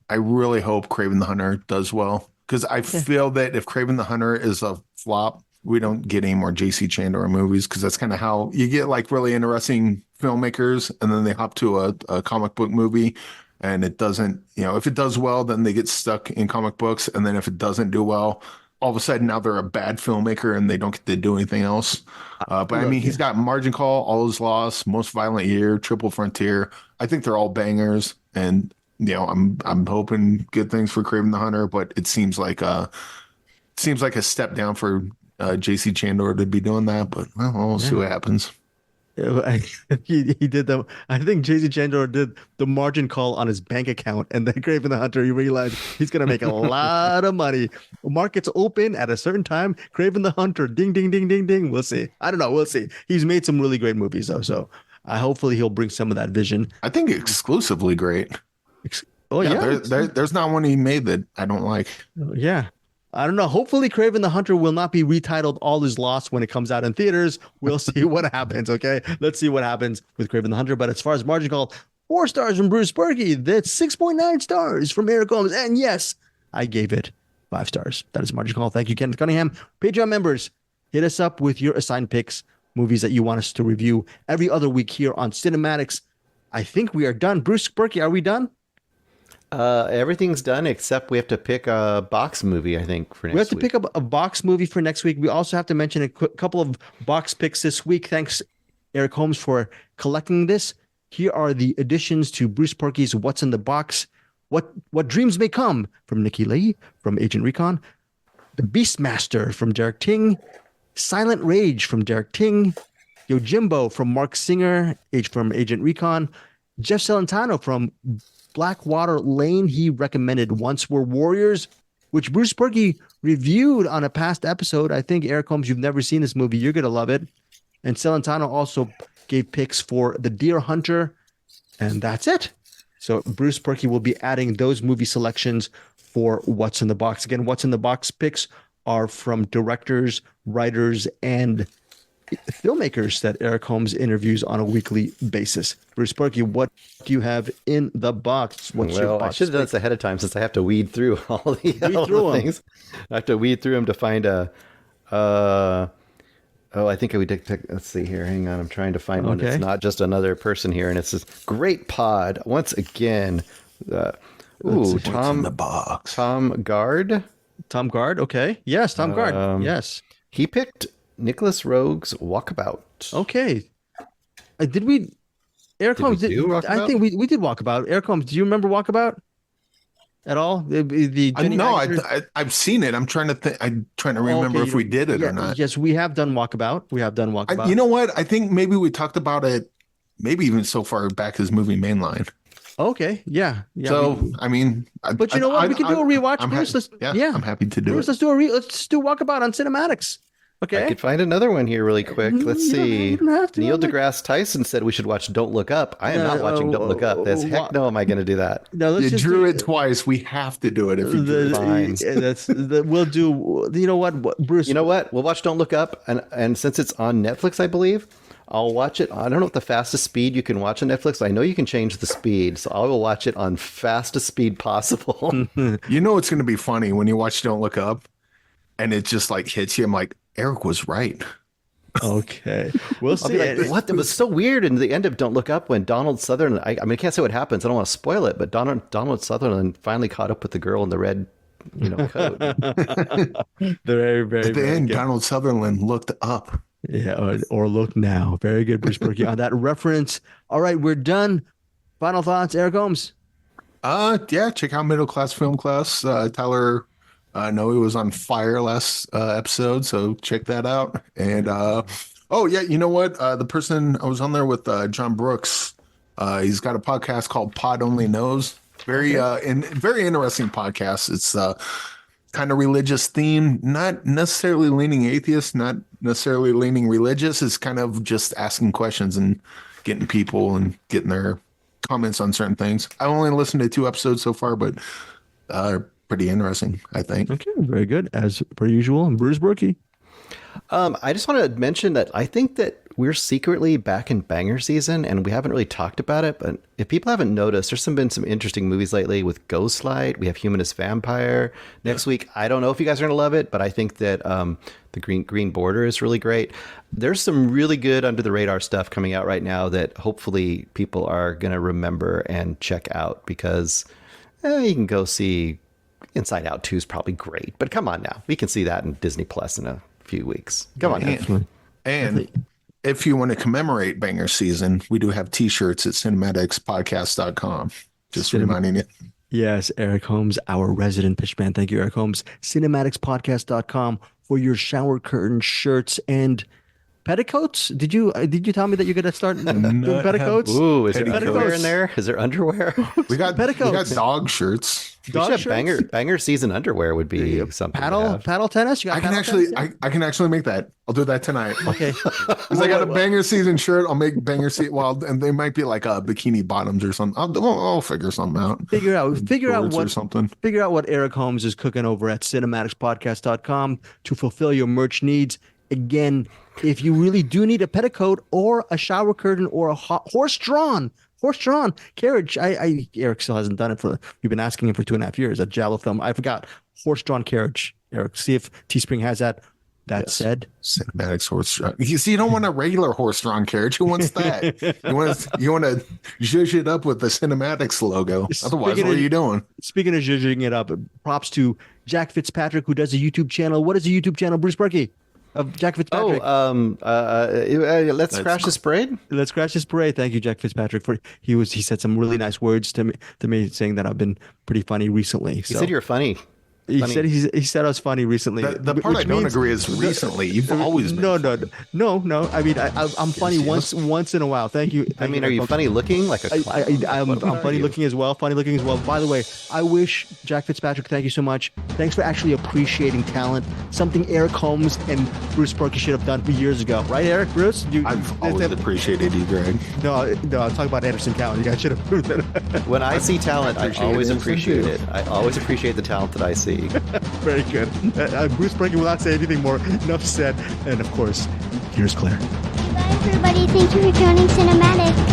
really hope Kraven the Hunter does well, because I feel that if Kraven the Hunter is a flop, we don't get any more J.C. Chandor movies, because that's kind of how you get like really interesting filmmakers, and then they hop to a comic book movie. And it doesn't, if it does well, then they get stuck in comic books. And then if it doesn't do well, all of a sudden now they're a bad filmmaker and they don't get to do anything else. But I mean, he's got Margin Call, All Is Lost, Most Violent Year, Triple Frontier. I think they're all bangers. And, I'm hoping good things for Kraven the Hunter, but it seems like a step down for J.C. Chandor to be doing that. But we'll see what happens. He did them. I think J.C. Chandor did the Margin Call on his bank account, and then Kraven the Hunter, he realized he's going to make a lot of money. Markets open at a certain time. Kraven the Hunter, ding, ding, ding, ding, ding. We'll see. I don't know. We'll see. He's made some really great movies, though, so hopefully he'll bring some of that vision. I think exclusively great. There's not one he made that I don't like. Yeah. I don't know. Hopefully, Kraven the Hunter will not be retitled All Is Lost when it comes out in theaters. We'll see what happens, okay? Let's see what happens with Kraven the Hunter. But as far as Margin Call, 4 stars from Bruce Purkey. That's 6.9 stars from Eric Holmes. And yes, I gave it 5 stars. That is Margin Call. Thank you, Kenneth Cunningham. Patreon members, hit us up with your assigned picks, movies that you want us to review every other week here on CinemAddicts. I think we are done. Bruce Purkey, are we done? Everything's done except we have to pick a box movie, I think, for next week. We have to pick up a box movie for next week. We also have to mention a couple of box picks this week. Thanks, Eric Holmes, for collecting this. Here are the additions to Bruce Purkey's What's in the Box. What Dreams May Come from Nikki Lee from Agent Recon. The Beastmaster from Derek Ting. Silent Rage from Derek Ting. Yojimbo from Mark Singer, from Agent Recon. Jeff Celentano from Blackwater Lane. He recommended Once Were Warriors, which Bruce Purkey reviewed on a past episode. I think, Eric Holmes, you've never seen this movie. You're going to love it. And Celentano also gave picks for The Deer Hunter. And that's it. So Bruce Purkey will be adding those movie selections for What's in the Box. Again, What's in the Box picks are from directors, writers, and filmmakers that Eric Holmes interviews on a weekly basis. Bruce Purkey, what do you have in the box? What's your box? I should have done this ahead of time since I have to weed through all the things. I have to weed through them to find a. I think we did pick. Let's see here. Hang on. I'm trying to find one that's not just another person here, and it's this great pod once again. Tom in the box. Tom Guard. Tom Guard. Okay. Yes, Tom Guard. Yes. He picked Nicholas Roeg's Walkabout. Okay. Did we? Eric Holmes did. I think we did Walkabout. Eric Holmes, do you remember Walkabout at all? I've seen it. I'm trying to think. I'm trying to remember if we did it or not. Yes, we have done Walkabout. You know what? I think maybe we talked about it. Maybe even so far back as movie Mainline. Okay. Yeah. So but you know what? We can do a rewatch. I'm happy to do Bruce, it. Let's do Walkabout on CinemAddicts. Okay. I could find another one here really quick. Let's see. Neil deGrasse Tyson said we should watch Don't Look Up. I am not watching Don't Look Up. There's heck no am I going to do that. No, you drew it twice. We have to do it if you do it. Fine. We'll do. You know what, Bruce? You know what? We'll watch Don't Look Up, and since it's on Netflix, I believe, I'll watch it. I don't know what the fastest speed you can watch on Netflix. I know you can change the speed, so I will watch it on fastest speed possible. You know it's going to be funny when you watch Don't Look Up, and it just like hits you. I'm like, Eric was right. Okay, we'll see. Like, what? It was so weird in the end of Don't Look Up when Donald Sutherland. I can't say what happens. I don't want to spoil it, but Donald Sutherland finally caught up with the girl in the red, coat. Very, very. At the end, Donald Sutherland looked up. Yeah, or look now. Very good, Bruce Purkey, on that reference. All right, we're done. Final thoughts, Eric Holmes. Check out Middle Class Film Class. Tyler Noe was on fire last episode, so check that out. And you know what? The person I was on there with, John Brooks. He's got a podcast called Pod Only Knows. Very interesting podcast. It's kind of religious theme, not necessarily leaning atheist, not necessarily leaning religious. It's kind of just asking questions and getting people and getting their comments on certain things. I only listened to 2 episodes so far, but pretty interesting, I think. Okay, very good. As per usual, I'm Bruce Purkey. I just want to mention that I think that we're secretly back in banger season, and we haven't really talked about it. But if people haven't noticed, there's been some interesting movies lately with Ghostlight. We have Humanist Vampire next week. I don't know if you guys are going to love it, but I think that the Green Border is really great. There's some really good under the radar stuff coming out right now that hopefully people are going to remember and check out, because you can go see Inside Out 2 is probably great, but come on now, we can see that in Disney Plus in a few weeks. Come on. And if you want to commemorate banger season, we do have t-shirts at CinemAddictsPodcast.com. Just reminding you. Yes, Eric Holmes, our resident pitchman. Thank you, Eric Holmes. CinemAddictsPodcast.com for your shower curtain shirts and petticoats. Did you tell me that you're going to start doing petticoats? Ooh, is there underwear in there? Is there underwear? We got petticoats. We got dog shirts. Banger season underwear would be something. Paddle tennis. I can actually make that. I'll do that tonight. Okay. Because I got a banger season shirt. I'll make banger season. Well, and they might be like bikini bottoms or something. I'll figure something out. Figure out what Eric Holmes is cooking over at CinemAddictsPodcast.com to fulfill your merch needs. Again, if you really do need a petticoat or a shower curtain or a horse-drawn horse-drawn carriage. Eric still hasn't done it we've been asking him for 2.5 years. A Giallo film. I forgot horse-drawn carriage. Eric, see if Teespring has that. That said, CinemAddicts horse-drawn. You see, you don't want a regular horse-drawn carriage. Who wants that? you want to zhuzh it up with the CinemAddicts logo. Otherwise, what are you doing? Speaking of zhuzhing it up, props to Jack Fitzpatrick, who does a YouTube channel. What is the YouTube channel, Bruce Purkey? Of Jack Fitzpatrick. Let's crash this parade. Let's crash this parade. Thank you, Jack Fitzpatrick. He said some really nice words to me, saying that I've been pretty funny recently. He said you're funny. He said I was funny recently. The part I don't agree is recently. You've always been no. I mean, I'm funny once in a while. Thank you. I mean, are you funny looking like a clown? I'm funny looking as well. Funny looking as well. By the way, I wish Jack Fitzpatrick, thank you so much. Thanks for actually appreciating talent. Something Eric Holmes and Bruce Purkey should have done years ago. Right, Eric? Bruce? I've always appreciated you, Greg. No. Talk about Anderson Cowan. You guys should have proved that. When I see talent, I always appreciate it. I always appreciate the talent that I see. Very good. Bruce Purkey will not say anything more. Enough said. And of course, here's Claire. Bye, everybody. Thank you for joining CinemAddicts.